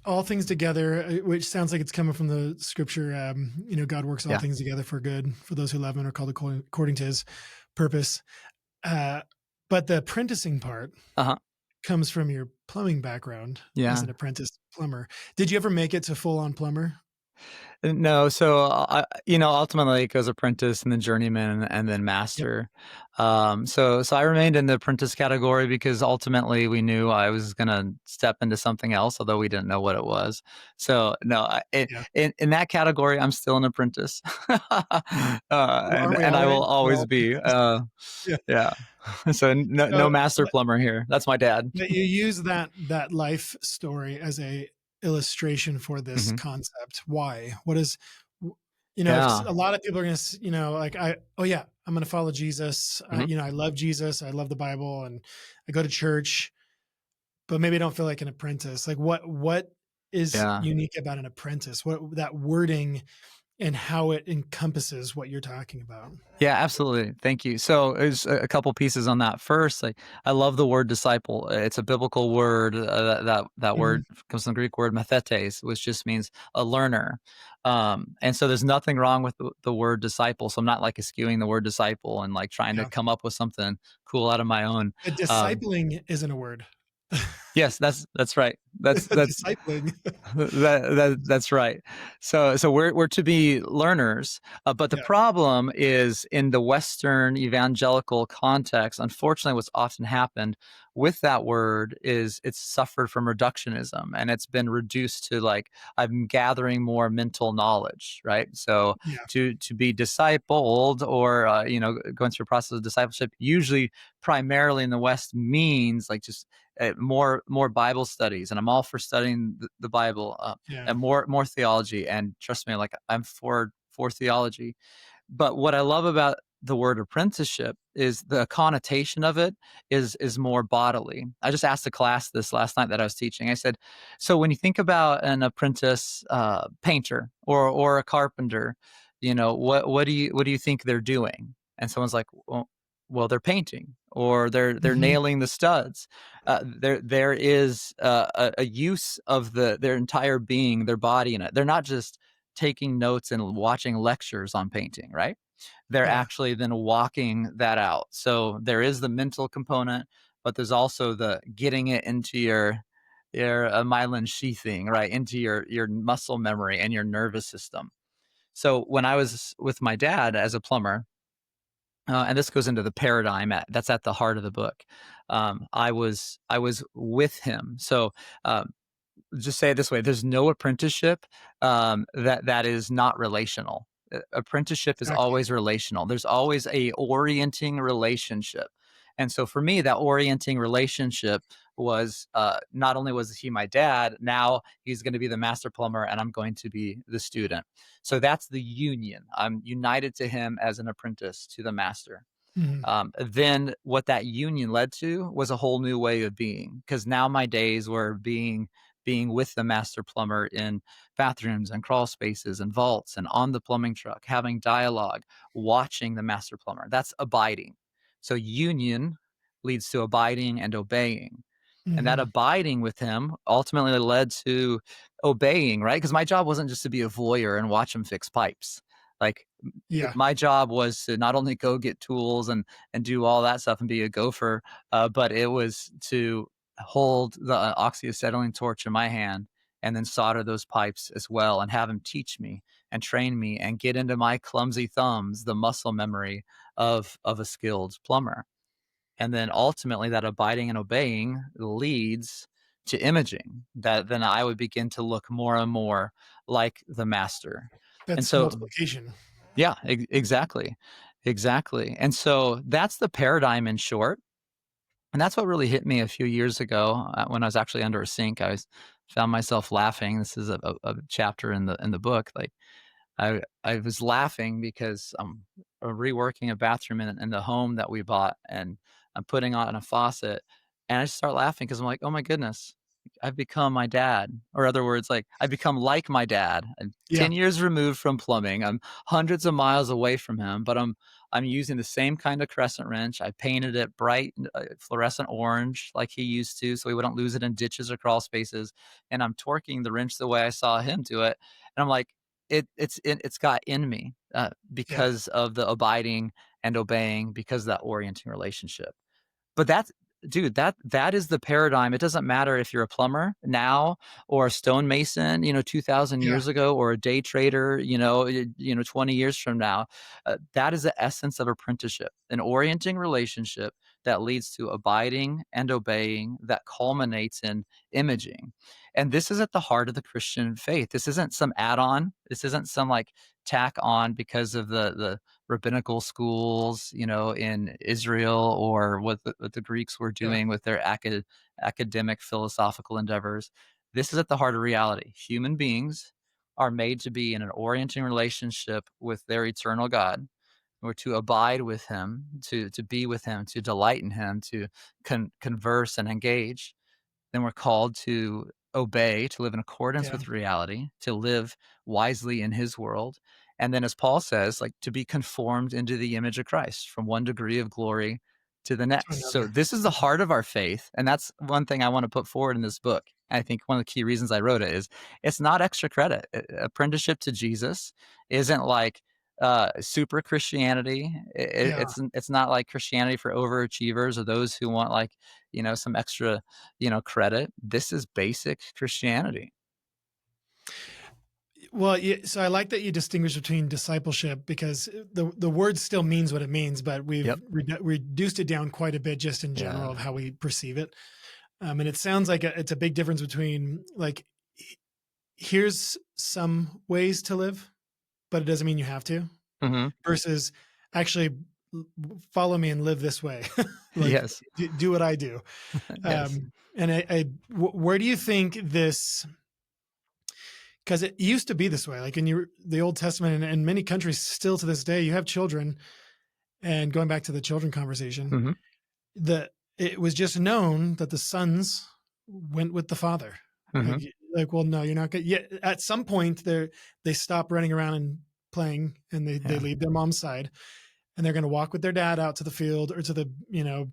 all things together, which sounds like it's coming from the scripture, God works all Yeah. things together for good for those who love him and are called according to his purpose. Uh, but the apprenticing part Uh-huh. comes from your plumbing background as Yeah. an apprentice plumber. Did you ever make it to full on plumber? No, so, ultimately it goes apprentice and then journeyman and then Yep. master. So I remained in the apprentice category because ultimately we knew I was gonna step into something else, although we didn't know what it was. So, no, Yeah. in that category, I'm still an apprentice. Aren't we And all I right? will We're always all be, yeah. yeah. So no So master plumber here. That's my dad. but you use that life story as a illustration for this Mhm. concept. Why? What is if Yeah. a lot of people are going to, like oh yeah, I'm going to follow Jesus. Mhm. I love Jesus. I love the Bible, and I go to church, but maybe I don't feel like an apprentice. Like what is Yeah. unique about an apprentice? What that wording and how it encompasses what you're talking about? Yeah, absolutely. Thank you. So, there's a couple pieces on that. First, like I love the word disciple. It's a biblical word. That Mhm. word comes from the Greek word mathetes, which just means a learner. And so, there's nothing wrong with the word disciple. So, I'm not like eschewing the word disciple and like trying to Yeah. come up with something cool out of my own. The Um, discipling isn't a word. yes, that's right. That's Discipling. that's right. So we're to be learners, but the Yeah. problem is in the Western evangelical context. Unfortunately, what's often happened, with that word is it's suffered from reductionism, and it's been reduced to like I'm gathering more mental knowledge, right? So Yeah. to be discipled, or going through a process of discipleship, usually primarily in the West, means like just more Bible studies, and I'm all for studying the Bible, Yeah. and more theology. And trust me, like I'm for theology. But what I love about the word apprenticeship is the connotation of it is more bodily. I just asked a class this last night that I was teaching. I said, so when you think about an apprentice painter or a carpenter, what do you think they're doing? And someone's like, well, they're painting, or they're Hmm. nailing the studs. There is a use of their entire being, their body in it. They're not just taking notes and watching lectures on painting, right? They're Yeah. actually then walking that out. So there is the mental component, but there's also the getting it into your myelin sheathing, right, into your muscle memory and your nervous system. So when I was with my dad as a plumber, and this goes into the paradigm that's at the heart of the book. I was with him. So just say it this way: there's no apprenticeship that is not relational. Apprenticeship is Exactly. always relational. There's always a orienting relationship. And so for me, that orienting relationship was, not only was he my dad, now he's going to be the master plumber and I'm going to be the student. So that's the union. I'm united to him as an apprentice to the master. Hmm. Then what that union led to was a whole new way of being, because now my days were being with the master plumber in bathrooms and crawl spaces and vaults and on the plumbing truck, having dialogue, watching the master plumber. That's abiding. So union leads to abiding and obeying. And that Hmm. abiding with him ultimately led to obeying, right? Because my job wasn't just to be a voyeur and watch him fix pipes. Like, Yeah. my job was to not only go get tools and do all that stuff and be a gopher, but it was to hold the oxyacetylene torch in my hand and then solder those pipes as well, and have him teach me and train me and get into my clumsy thumbs the muscle memory of a skilled plumber. And then ultimately that abiding and obeying leads to imaging, that then I would begin to look more and more like the master. And That's so multiplication. yeah, exactly. Exactly. And so that's the paradigm in short. And that's what really hit me a few years ago, when I was actually under a sink. Found myself laughing. This is a chapter in the book. Like I was laughing because I'm reworking a bathroom in the home that we bought, and I'm putting on a faucet, and I just start laughing because I'm like, oh my goodness, I've become my dad. Or other words, like I've become like my dad. I'm Yeah. 10 years removed from plumbing. I'm hundreds of miles away from him, but I'm using the same kind of crescent wrench. I painted it bright fluorescent orange like he used to, so he wouldn't lose it in ditches or crawl spaces. And I'm torquing the wrench the way I saw him do it. And I'm like, it's got in me, Yeah. because of the abiding and obeying, because of that orienting relationship. But that's dude, that is the paradigm. It doesn't matter if you're a plumber now or a stonemason, 2,000 Yeah. years ago, or a day trader, 20 years from now. That is the essence of apprenticeship, an orienting relationship that leads to abiding and obeying, that culminates in imaging. And this is at the heart of the Christian faith. This isn't some add-on. This isn't some like tack on because of the rabbinical schools, in Israel, or what the Greeks were Yeah. doing with their academic philosophical endeavors. This is at the heart of reality. Human beings are made to be in an orienting relationship with their eternal God, or to abide with him, to be with him, to delight in him, to converse and engage. Then we're called to obey, to live in accordance Yeah. with reality, to live wisely in his world. And then, as Paul says, like to be conformed into the image of Christ, from one degree of glory to the To next. So another. this is the Yeah. heart of our faith. And that's one thing I want to put forward in this book. I think one of the key reasons I wrote it is it's not extra credit. Apprenticeship to Jesus isn't like super Christianity. Yeah. It's not like Christianity for overachievers or those who want like, some extra, credit. This is basic Christianity. Well, yeah, so I like that you distinguish between discipleship because the word still means what it means, but we've Yep. reduced it down quite a bit just in general of Yeah. how we perceive it. And it sounds like it's a big difference between like here's some ways to live, but it doesn't mean you have to, Hmm. versus actually follow me and live this way, like Yes. do what I do. Yes. And where do you think this? Because it used to be this way, like in the Old Testament and many countries still to this day, you have children. And going back to the children conversation, Hmm. the it was just known that the sons went with the father. Like, Hmm. well, no, you're not going. Yeah, at some point, they stop running around and playing, and they Yeah. leave their mom's side, and they're going to walk with their dad out to the field or to the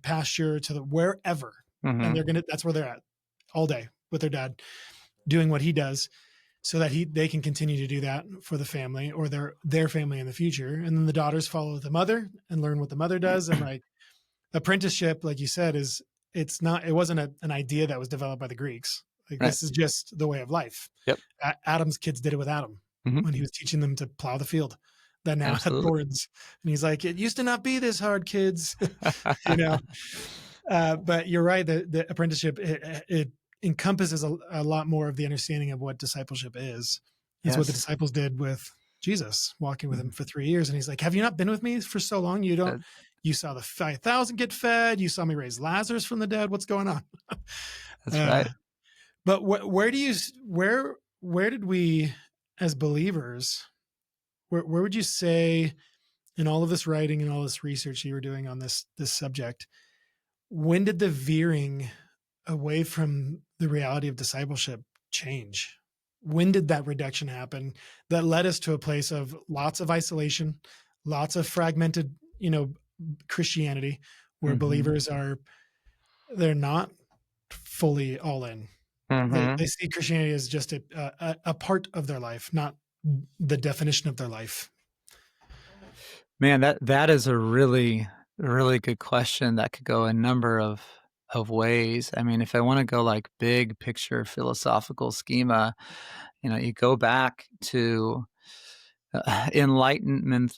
pasture to the wherever, and Hmm. that's where they're at all day with their dad doing what he does so that they can continue to do that for the family or their family in the future. And then the daughters follow the mother and learn what the mother does. And like apprenticeship, like you said, it wasn't an idea that was developed by the Greeks. Like Right. this is just the way of life. Yep. Adam's kids did it with Adam Hmm. when he was teaching them to plow the field that now had Absolutely. thorns. And he's like, it used to not be this hard, kids. you know, but you're right. The apprenticeship it encompasses a lot more of the understanding of what discipleship is. It's what the Yes. disciples did with Jesus, walking with him Mhm. for 3 years, and he's like, "Have you not been with me for so long? You don't. Uh, You saw the 5,000 get fed. You saw me raise Lazarus from the dead. What's going on?" that's Uh, right. but where do you where did we as believers where would you say in all of this writing and all this research you were doing on this subject, when did the veering away from the reality of discipleship change? When did that reduction happen that led us to a place of lots of isolation, lots of fragmented, Christianity, where Hmm. believers they're not fully all in. They Hmm. see Christianity as just a part of their life, not the definition of their life. Man, that is a really, really good question that could go a number of ways. I mean, if I want to go like big picture philosophical schema, you go back to enlightenment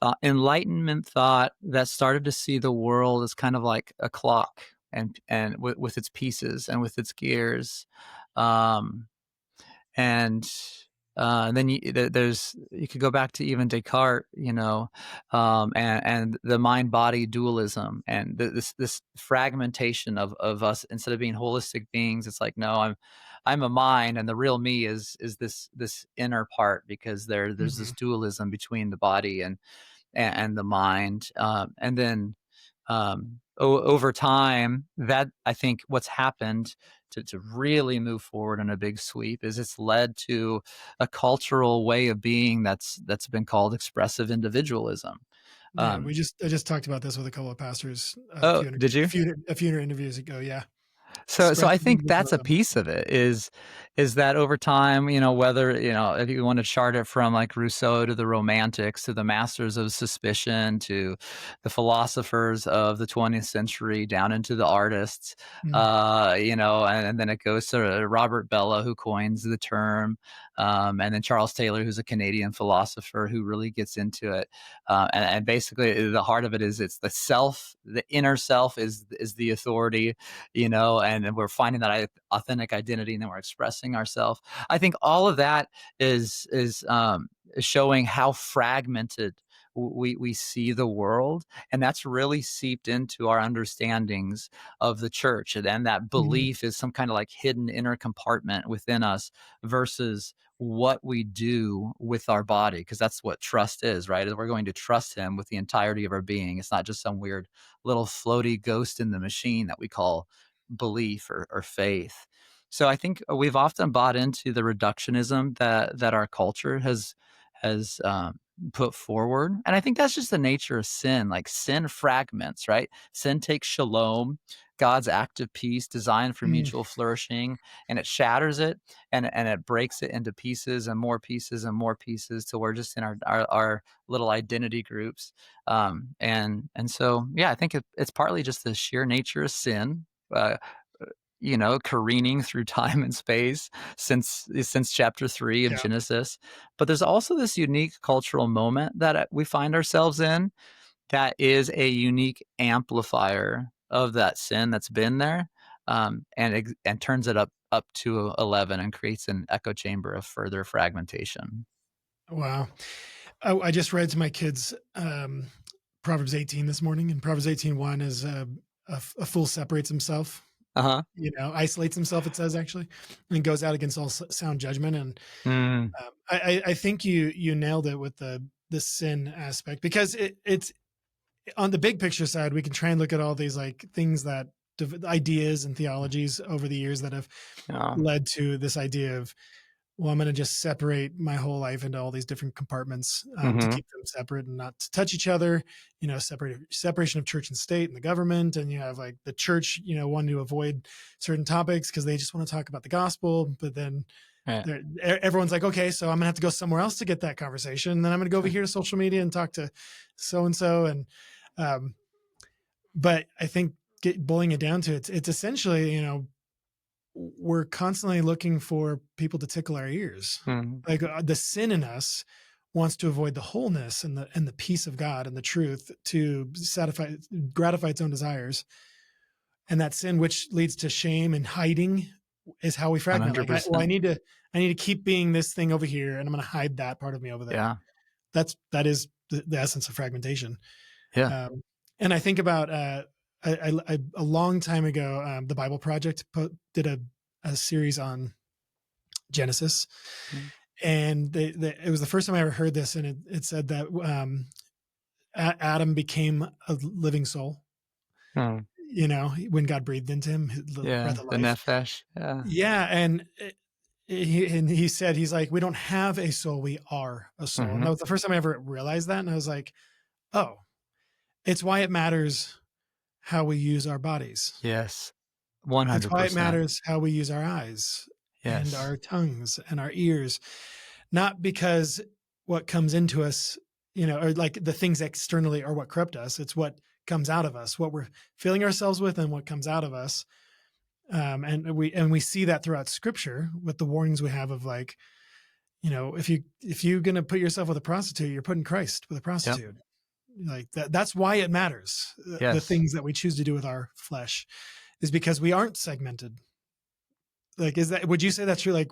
thought that started to see the world as kind of like a clock and with its pieces and with its gears. Um, and then you could go back to even Descartes, and the mind body dualism and this fragmentation of us. Instead of being holistic beings, it's like, no, I'm a mind, and the real me is this inner part, because there's this Mhm. dualism between the body and the mind. And then over time, that I think what's happened to really move forward in a big sweep is it's led to a cultural way of being that's been called expressive individualism. Yeah, Um, I just talked about this with a couple of pastors oh, did you? a few interviews ago. Yeah, So I expressive think that's a individualism. piece of it, is that over time, whether, if you want to chart it from like Rousseau to the Romantics to the masters of suspicion to the philosophers of the 20th century down into the artists, Mm. and then it goes to Robert Bellah, who coins the term, and then Charles Taylor, who's a Canadian philosopher who really gets into it. And basically the heart of it is it's the inner self is the authority, and we're finding that authentic identity, and then we're expressing ourselves. I think all of that is showing how fragmented we see the world, and that's really seeped into our understandings of the church. And then that Mhm. belief is some kind of like hidden inner compartment within us versus what we do with our body, because that's what trust is, right? We're going to trust him with the entirety of our being. It's not just some weird little floaty ghost in the machine that we call belief or faith. So I think we've often bought into the reductionism that our culture has put forward, and I think that's just the nature of sin. Like, sin fragments, right? Sin takes shalom, God's active peace designed for Mm. mutual flourishing, and it shatters it, and it breaks it into pieces and more pieces and more pieces till we're just in our little identity groups. And so, yeah, I think it's partly just the sheer nature of sin. Uh, careening through time and space since chapter 3 of Yeah. Genesis. But there's also this unique cultural moment that we find ourselves in that is a unique amplifier of that sin that's been there, and turns it up to 11 and creates an echo chamber of further fragmentation. Wow. I just read to my kids Proverbs 18 this morning, and Proverbs 18:1 is a fool separates himself, Uh-huh. isolates himself, it says actually, and goes out against all sound judgment. And Mm, I think you nailed it with the sin aspect, because it's on the big picture side. We can try and look at all these like things that ideas and theologies over the years that have yeah. led to this idea of, well, I'm going to just separate my whole life into all these different compartments, to Mhm. keep them separate and not to touch each other. Separation of church and state and the government. And you have like the church, wanting to avoid certain topics because they just want to talk about the gospel. But then Right. everyone's like, okay, so I'm gonna have to go somewhere else to get that conversation. And then I'm gonna go over here to social media and talk to so and so. And um, but I think boiling it down to it's essentially, we're constantly looking for people to tickle our ears. Mhm. Like the sin in us wants to avoid the wholeness and the peace of God and the truth to gratify its own desires. And that sin, which leads to shame and hiding, is how we fragment. Like, I 100%. need to keep being this thing over here, and I'm going to hide that part of me over there. Yeah. That is the essence of fragmentation. Yeah. Um, and I think about a long time ago, the Bible Project did a series on Genesis, Mm. and it was the first time I ever heard this, and it said that Adam became a living soul. Mm. When God breathed into him the breath Yeah, of the life. nefesh. Yeah. Yeah, and he said, he's like, we don't have a soul, we are a soul. And that Mhm. was the first time I ever realized that, and I was like, oh, it's why it matters how we use our bodies. Yes. It's why it 100%. matters how we use our eyes and Yes. our tongues and our ears, not because what comes into us, or like the things externally are what corrupt us. It's what comes out of us, what we're filling ourselves with, and what comes out of us. And we see that throughout Scripture with the warnings we have of like, if you're gonna put yourself with a prostitute, you're putting Christ with a Yep. prostitute. Like that's why it matters. The Yes. things that we choose to do with our flesh is because we aren't segmented. Like, would you say that's true? Like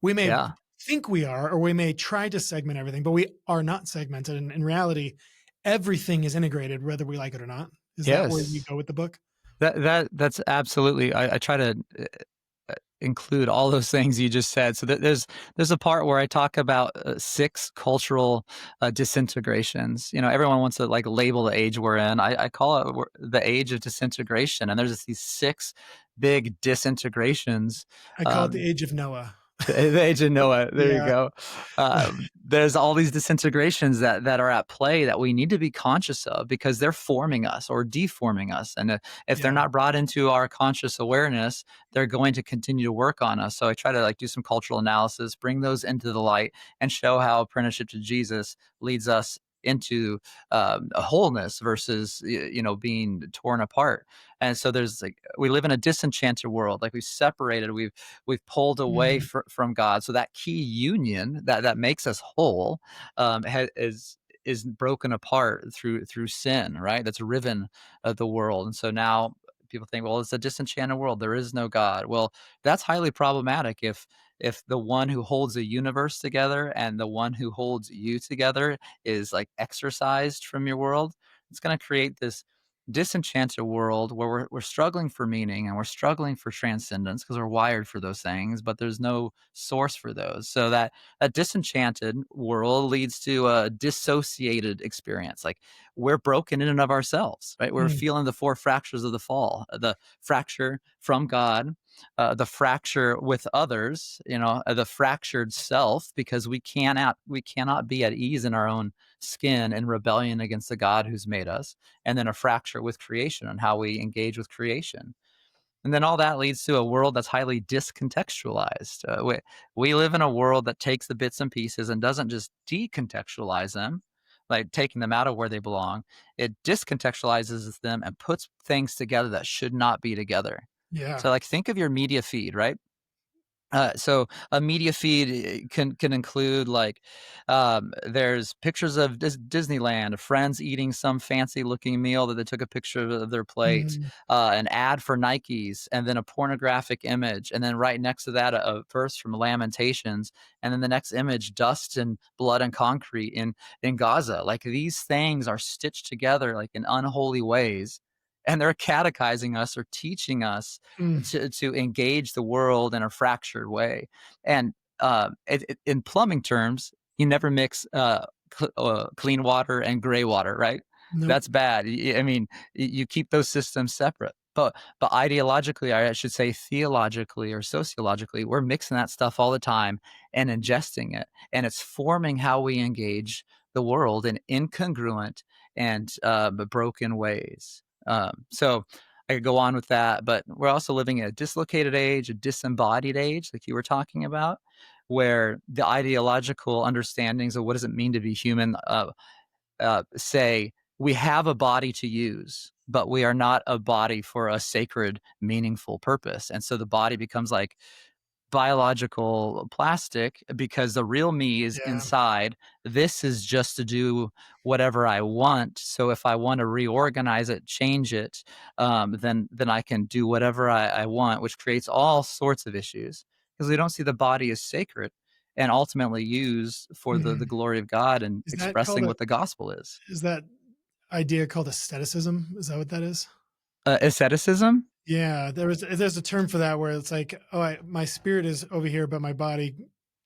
we may Yeah. think we are, or we may try to segment everything, but we are not segmented. And in reality, everything is integrated, whether we like it or not. Is that where you Yes. go with the book? That's absolutely. I try to include all those things you just said. So there's a part where I talk about 6 cultural disintegrations. Everyone wants to like label the age we're in. I call it the age of disintegration, and there's just these 6 big disintegrations. I call it the Um, age of Noah. the age of Noah. There you Yeah. go. There's all these disintegrations that are at play that we need to be conscious of because they're forming us or deforming us. And if they're Yeah. not brought into our conscious awareness, they're going to continue to work on us. So I try to like do some cultural analysis, bring those into the light, and show how apprenticeship to Jesus leads us into a wholeness versus being torn apart. And so there's like we live in a disenchanted world, like we've separated, we've pulled away Mhm. from God. So that key union that makes us whole is broken apart through sin, right? That's riven the world, and so now people think, well, it's a disenchanted world. There is no God. Well, that's highly problematic if the one who holds the universe together and the one who holds you together is like exorcised from your world. It's going to create this disenchanted world where we're struggling for meaning and we're struggling for transcendence because we're wired for those things, but there's no source for those. So that disenchanted world leads to a dissociated experience. Like we're broken in and of ourselves, right? We're Mm. feeling the 4 fractures of the fall, the fracture from God, the fracture with others, the fractured self, because we cannot be at ease in our own skin in rebellion against the God who's made us, and then a fracture with creation and how we engage with creation. And then all that leads to a world that's highly discontextualized. We live in a world that takes the bits and pieces and doesn't just decontextualize them, like taking them out of where they belong. It discontextualizes them and puts things together that should not be together. Yeah. So like think of your media feed, right? So a media feed can include like there's pictures of Disneyland, friends eating some fancy looking meal that they took a picture of their plate, Mhm. an ad for Nikes, and then a pornographic image, and then right next to that a verse from Lamentations, and then the next image dust and blood and concrete in Gaza. Like these things are stitched together like in unholy ways, and they're catechizing us or teaching us Mm. to engage the world in a fractured way. And in plumbing terms, you never mix clean water and gray water, right? Nope. That's bad. I mean, you keep those systems separate. But ideologically, I should say theologically or sociologically, we're mixing that stuff all the time and ingesting it, and it's forming how we engage the world in incongruent and broken ways. So I could go on with that, but we're also living in a dislocated age, a disembodied age, like you were talking about, where the ideological understandings of what does it mean to be human say we have a body to use, but we are not a body for a sacred, meaningful purpose. And so the body becomes like biological plastic because the real me is Yeah. inside. This is just to do whatever I want. So if I want to reorganize it, change it, then I can do whatever I want, which creates all sorts of issues because we don't see the body as sacred and ultimately used for the Mhm. glory of God and Is that called expressing a what the gospel is. is that idea called aestheticism? Is that what that is? Asceticism. Yeah, there's a term for that where it's like, oh, my spirit is over here, but my body,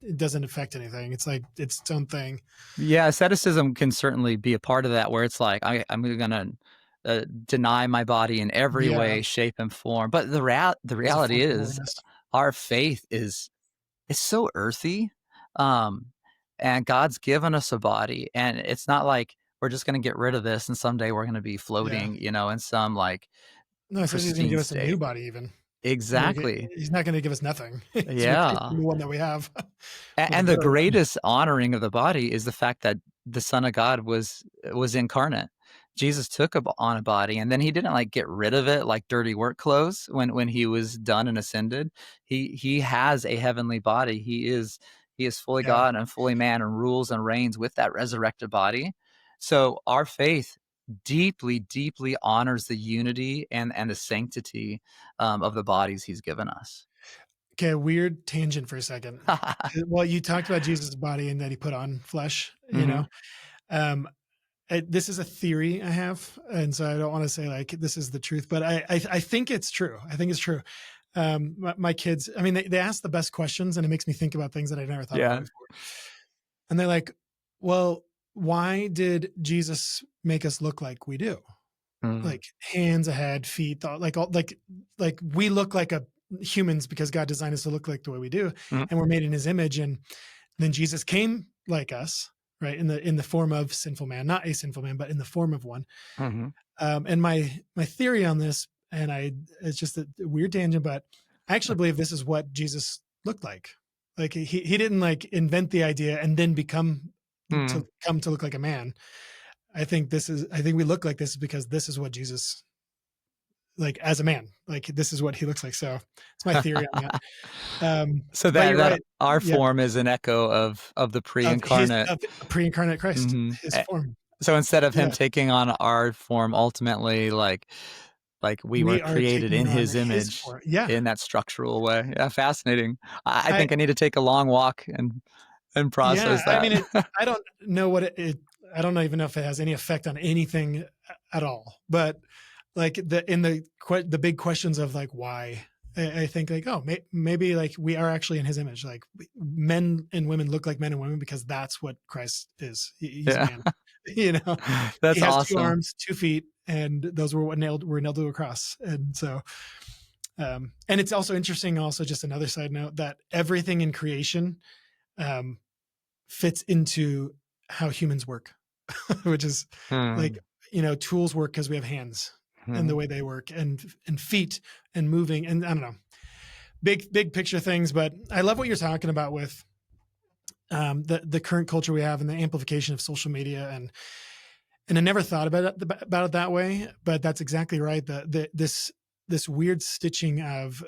it doesn't affect anything. It's like it's its own thing. Yeah, asceticism can certainly be a part of that, where it's like I'm going to deny my body in every Yeah, way, shape, and form. But the as a reality form of is, holiness. our faith is so earthy, um, and God's given us a body, and it's not like we're just going to get rid of this and someday we're going to be Yeah. floating, in some like No, it says he's going to pristine give us a new state. body. Even like Exactly. he's not going to give us nothing. He's replacing Yeah. the one that we have with a And the better one. greatest honoring of the body is the fact that the Son of God was incarnate. Jesus took on a body, and then he didn't like get rid of it like dirty work clothes when he was done and ascended. He has a heavenly body. He is fully Yeah. God and fully man and rules and reigns with that resurrected body. So our faith deeply, deeply honors the unity and the sanctity of the bodies he's given us. Okay, weird tangent for a second. Well, you talked about Jesus' body and that he put on flesh. Hmm. Um, this is a theory I have, and so I don't want to say like this is the truth, but I think it's true. I think it's true. My kids, I mean, they ask the best questions, and it makes me think about things that I never thought about Yeah. before. And they're like, "Well, why did Jesus make us look like we do? Mm, Like hands, a head, feet, like all like we look like a humans because God designed us to look like the way we do, mm, and we're made in His image, and then Jesus came like us." Right, in the form of sinful man, not a sinful man, but in the form of one. mhm. And my theory on this, and it's just a weird tangent, but I actually believe this is what Jesus looked like. Like he didn't like invent the idea and then Mm. come to look like a man. I think we look like this because this is what Jesus, like as a man, like this is what he looks like. So it's my theory on that. So But that you're that right. our Yeah, form is an echo of the pre-incarnate. of pre-incarnate Christ, Mhm. his form. So instead of him Yeah, taking on our form ultimately, like we were we are created taking in on his his image form. Yeah, in that structural way. Yeah, fascinating. I I think I need to take a long walk and Yeah, process I that. mean, I don't know what I don't even know if it has any effect on anything at all. But like the big questions of like why, I think like, oh, maybe like we are actually in His image. Like men and women look like men and women because that's what Christ is. He's a Yeah. man. You know, he That's has two awesome. arms, 2 feet, and those were nailed to a cross. And so, and it's also interesting. Also, just another side note that everything in creation. Um, Fits into how humans work, which is like, Hmm, tools work because we have hands and the hmm, way they work and feet and moving. And I don't know, big picture things, but I love what you're talking about with the current culture we have and the amplification of social media. And I never thought about it that way, but that's exactly right. This this weird stitching of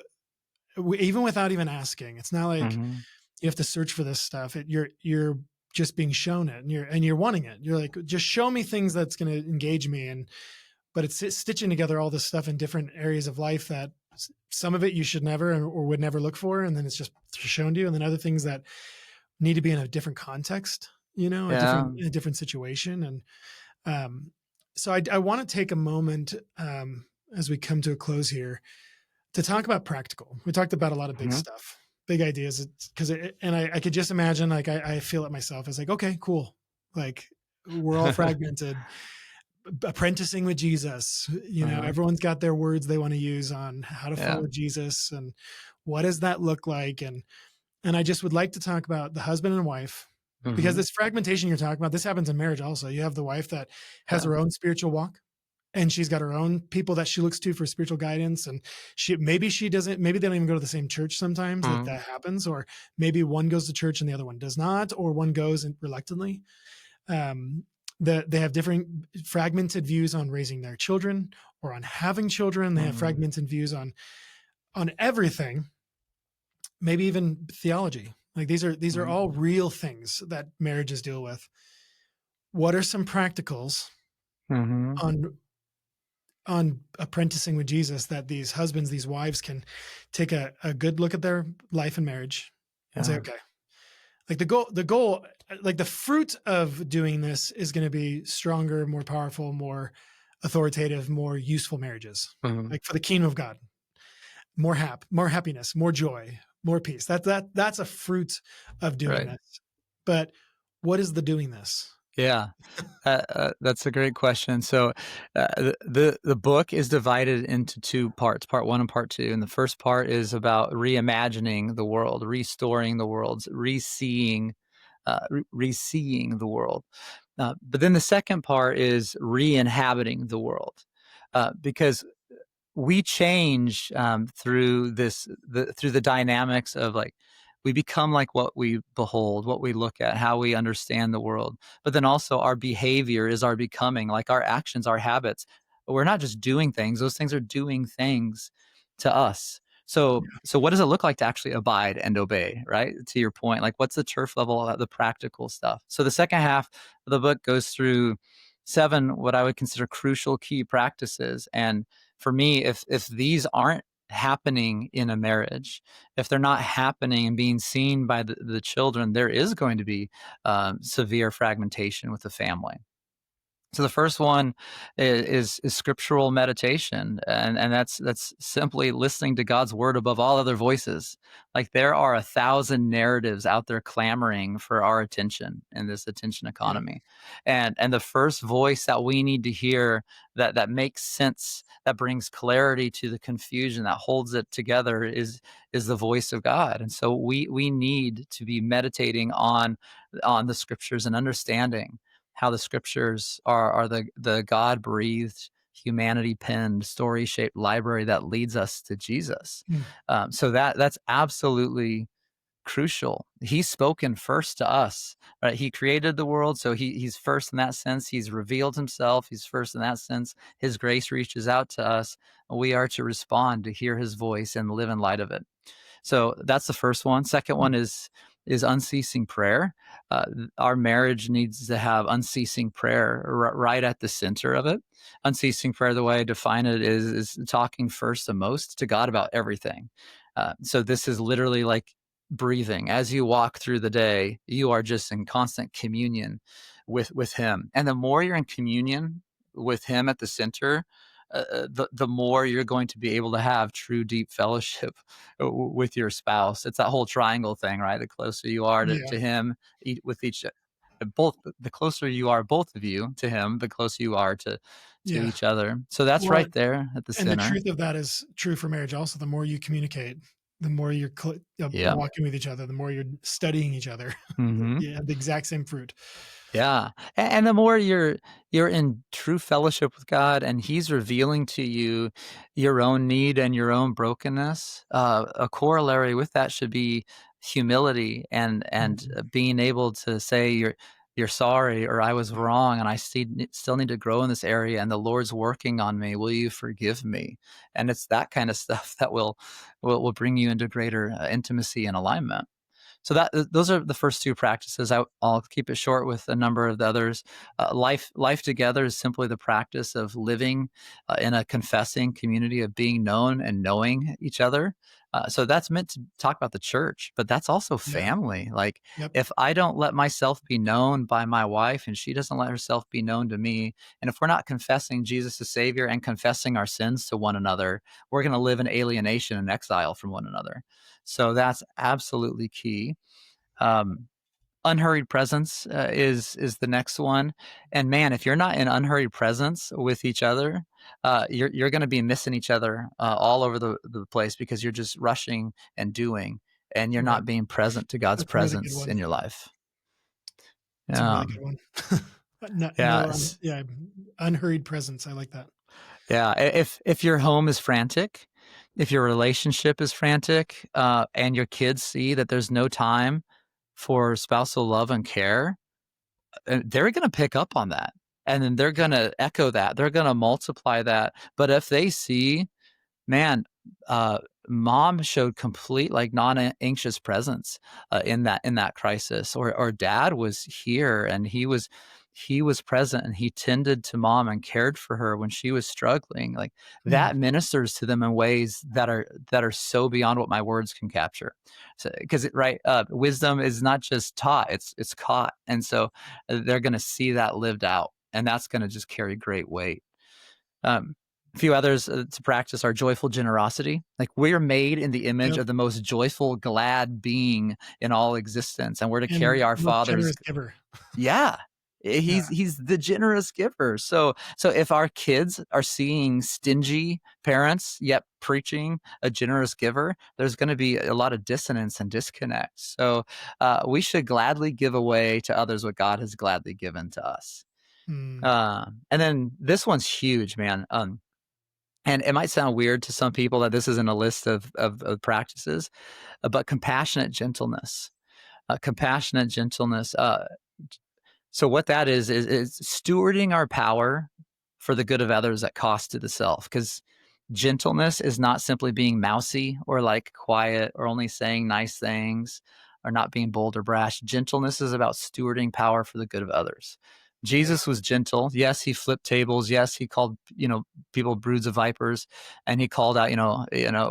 even without even asking. It's not like Mhm. you have to search for this stuff. You're just being shown it, and you're wanting it. You're like, just show me things that's going to engage me, and but it's stitching together all this stuff in different areas of life that some of it you should never or would never look for, and then it's just shown to you, and then other things that need to be in a different context, Yeah. a different situation. And so I want to take a moment as we come to a close here to talk about practical. We talked about a lot of big Mhm. stuff, big ideas, because and I could just imagine, like, I feel it myself. It's like, okay, cool. Like, we're all fragmented, apprenticing with Jesus. Uh-huh. Everyone's got their words they want to use on how to Yeah. follow Jesus and what does that look like. And I just would like to talk about the husband and wife, because Mhm. this fragmentation you're talking about, this happens in marriage also. You have the wife that has Yeah. her own spiritual walk, and she's got her own people that she looks to for spiritual guidance. And she doesn't, maybe they don't even go to the same church sometimes that Mhm. happens, or maybe one goes to church and the other one does not, or one goes reluctantly. Um, they have different fragmented views on raising their children or on having children. They have Mhm. fragmented views on everything, maybe even theology. Like, these are Mhm. all real things that marriages deal with. What are some practicals Mhm. on apprenticing with Jesus that these husbands, these wives can take a good look at their life and marriage and say, Yeah. okay, like the goal, like the fruit of doing this is going to be stronger, more powerful, more authoritative, more useful marriages, Mhm. like for the kingdom of God, more happiness, more joy, more peace. That's a fruit of doing Right. this. But what is the doing this? Yeah. That's a great question. So, the book is divided into 2 parts, part 1 and part 2, and the first part is about reimagining the world, restoring the world, re-seeing the world. But then the second part is re-inhabiting the world, because we change through the dynamics of, like, we become like what we behold, what we look at, how we understand the world. But then also our behavior is our becoming, like our actions, our habits. We're not just doing things; those things are doing things to us. So what does it look like to actually abide and obey? Right, to your point, like, what's the turf level, the practical stuff? So the second half of the book goes through 7 what I would consider crucial key practices, and for me, if these aren't happening in a marriage, if they're not happening and being seen by the children, there is going to be severe fragmentation with the family. So the first one is scriptural meditation, and that's simply listening to God's word above all other voices. Like, there are 1,000 narratives out there clamoring for our attention in this attention Yeah. economy, and the first voice that we need to hear, that makes sense, that brings clarity to the confusion, that holds it together, is the voice of God. And so we need to be meditating on the scriptures and understanding how the scriptures are the God breathed, humanity penned, story shaped library that leads us to Jesus. Mm. So that's absolutely crucial. He's spoken first to us, right? He created the world, so he's first in that sense. He's revealed himself. He's first in that sense. His grace reaches out to us. We are to respond, to hear his voice, and live in light of it. So that's the first one. Second Mm. one is unceasing prayer. Our marriage needs to have unceasing prayer right at the center of it. Unceasing prayer, the way I define it, is talking first and most to God about everything. So this is literally like breathing. As you walk through the day, you are just in constant communion with Him, and the more you're in communion with Him at the center, the more you're going to be able to have true deep fellowship with your spouse. It's that whole triangle thing, right? The closer you are Yeah. to him, with each both the closer you are, both of you, to him, the closer you are to Yeah. each other. So that's Well, right there at the and the center. truth of that is true for marriage also. The more you communicate, the more you're Yeah. walking with each other, the more you're studying each other. Hmm. You have the exact same fruit. Yeah. And the more you're in true fellowship with God, and He's revealing to you your own need and your own brokenness, a corollary with that should be humility and Mhm. being able to say you're sorry, or I was wrong and I still need to grow in this area and the Lord's working on me. Will you forgive me? And it's that kind of stuff that will bring you into greater intimacy and alignment. So those are the first two practices. I'll keep it short with a number of the others. Life together is simply the practice of living in a confessing community, of being known and knowing each other. So that's meant to talk about the church, but that's also Yeah. family. Like, Yep. if I don't let myself be known by my wife and she doesn't let herself be known to me, and if we're not confessing Jesus as Savior and confessing our sins to one another, we're going to live in alienation and exile from one another. So that's absolutely key. Um, Unhurried presence is the next one, and man, if you're not in unhurried presence with each other, you're going to be missing each other all over the place, because you're just rushing and doing, and you're Right. not being present to God's That's a really good presence one. in your life. It's a really Um, good one. No, yeah, s- yeah, unhurried presence. I like that. yeah. If your home is frantic, if your relationship is frantic, and your kids see that there's no time for spousal love and care, they're going to pick up on that, and then they're Yeah. going to echo that. They're going to multiply that. But if they see, man, uh, mom showed complete, like, non-anxious presence in that crisis, or dad was here and he was present and he tended to mom and cared for her when she was struggling, like, Mm, that ministers to them in ways that are so beyond what my words can capture. So, because right, wisdom is not just taught, it's caught. And so they're going to see that lived out, and that's going to just carry great weight. A few others to practice are joyful generosity. Like, we're made in the image yep. of the most joyful, glad being in all existence, and we're to And carry our most Father's. generous giver. Yeah, Yeah. he's the generous giver. So if our kids are seeing stingy parents yet preaching a generous giver, there's going to be a lot of dissonance and disconnect. So we should gladly give away to others what God has gladly given to us. Mm, And then this one's huge, man. And it might sound weird to some people that this isn't a list of practices, but compassionate gentleness. So what that is stewarding our power for the good of others at cost to the self. Because gentleness is not simply being mousy or like quiet or only saying nice things or not being bold or brash. Gentleness is about stewarding power for the good of others. yeah. Jesus was gentle. Yes, he flipped tables. Yes, he called people broods of vipers, and he called out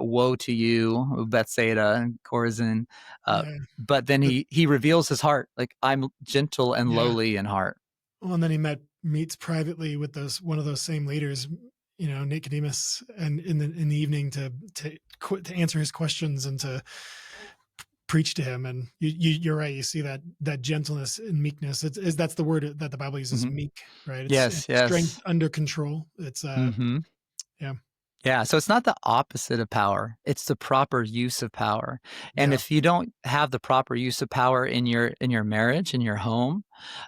woe to you, Bethsaida and Chorazin. Uh, Yeah. but then But he reveals his heart, like, I'm gentle and yeah. lowly in heart. Well, and then he meets privately with one of those same leaders, Nicodemus, and in the evening to answer his questions and to preach to him. And you're right. You see that gentleness and meekness. That's the word that the Bible uses, Mhm. meek, right? It's Yes, strength yes. under control. It's Mhm. yeah, Yeah, so it's not the opposite of power, it's the proper use of power. And yeah, if you don't have the proper use of power in your marriage, in your home,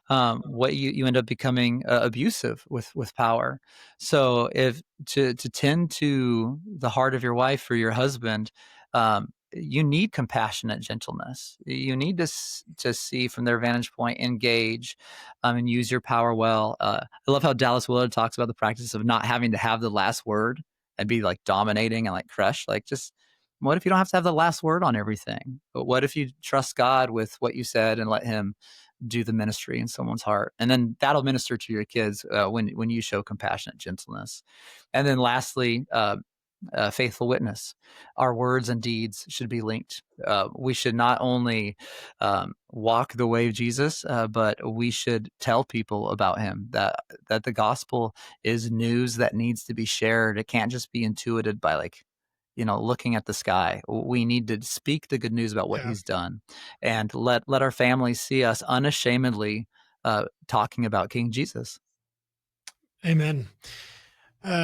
what you end up becoming abusive with power. So if to tend to the heart of your wife or your husband, you need compassionate gentleness. You need to see from their vantage point, engage, and use your power well. I love how Dallas Willard talks about the practice of not having to have the last word and be like dominating and like crush. Like, just, what if you don't have to have the last word on everything? But what if you trust God with what you said and let Him do the ministry in someone's heart? And then that'll minister to your kids when you show compassionate gentleness. And then lastly, faithful witness. Our words and deeds should be linked. We should not only walk the way of Jesus, but we should tell people about Him. That the gospel is news that needs to be shared. It can't just be intuited by, like, looking at the sky. We need to speak the good news about what yeah. He's done, and let our families see us unashamedly talking about King Jesus. Amen.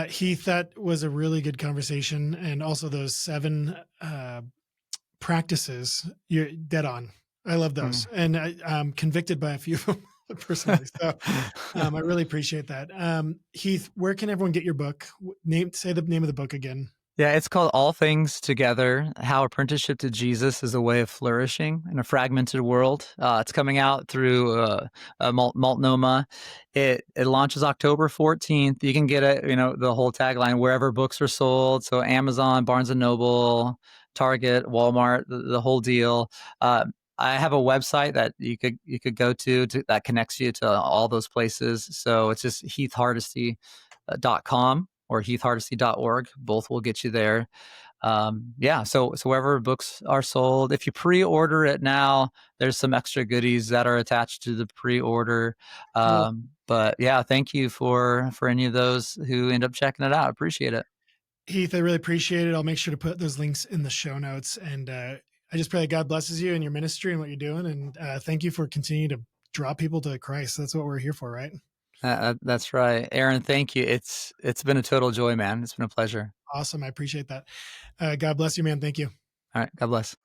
Heath, that was a really good conversation, and also those 7 practices. You're dead on. I love those, and I'm convicted by a few of them personally. So I really appreciate that. Heath, where can everyone get your book? Say the name of the book again. Yeah, it's called All Things Together: How Apprenticeship to Jesus is a Way of Flourishing in a Fragmented World. It's coming out through Multnomah. It launches October 14th. You can get it, the whole tagline, wherever books are sold. So Amazon, Barnes and Noble, Target, Walmart, the whole deal. I have a website that you could go to that connects you to all those places. So it's just heathhardesty.com or heathhardesty.org. Both will get you there. Yeah, so wherever books are sold, if you pre-order it now, there's some extra goodies that are attached to the pre-order. Cool. But yeah, thank you for any of those who end up checking it out. Appreciate it. Heath, I really appreciate it. I'll make sure to put those links in the show notes. And I just pray that God blesses you and your ministry and what you're doing. And thank you for continuing to draw people to Christ. That's what we're here for, right? That's right, Aaron. Thank you. It's been a total joy, man. It's been a pleasure. Awesome. I appreciate that. God bless you, man. Thank you. All right, God bless.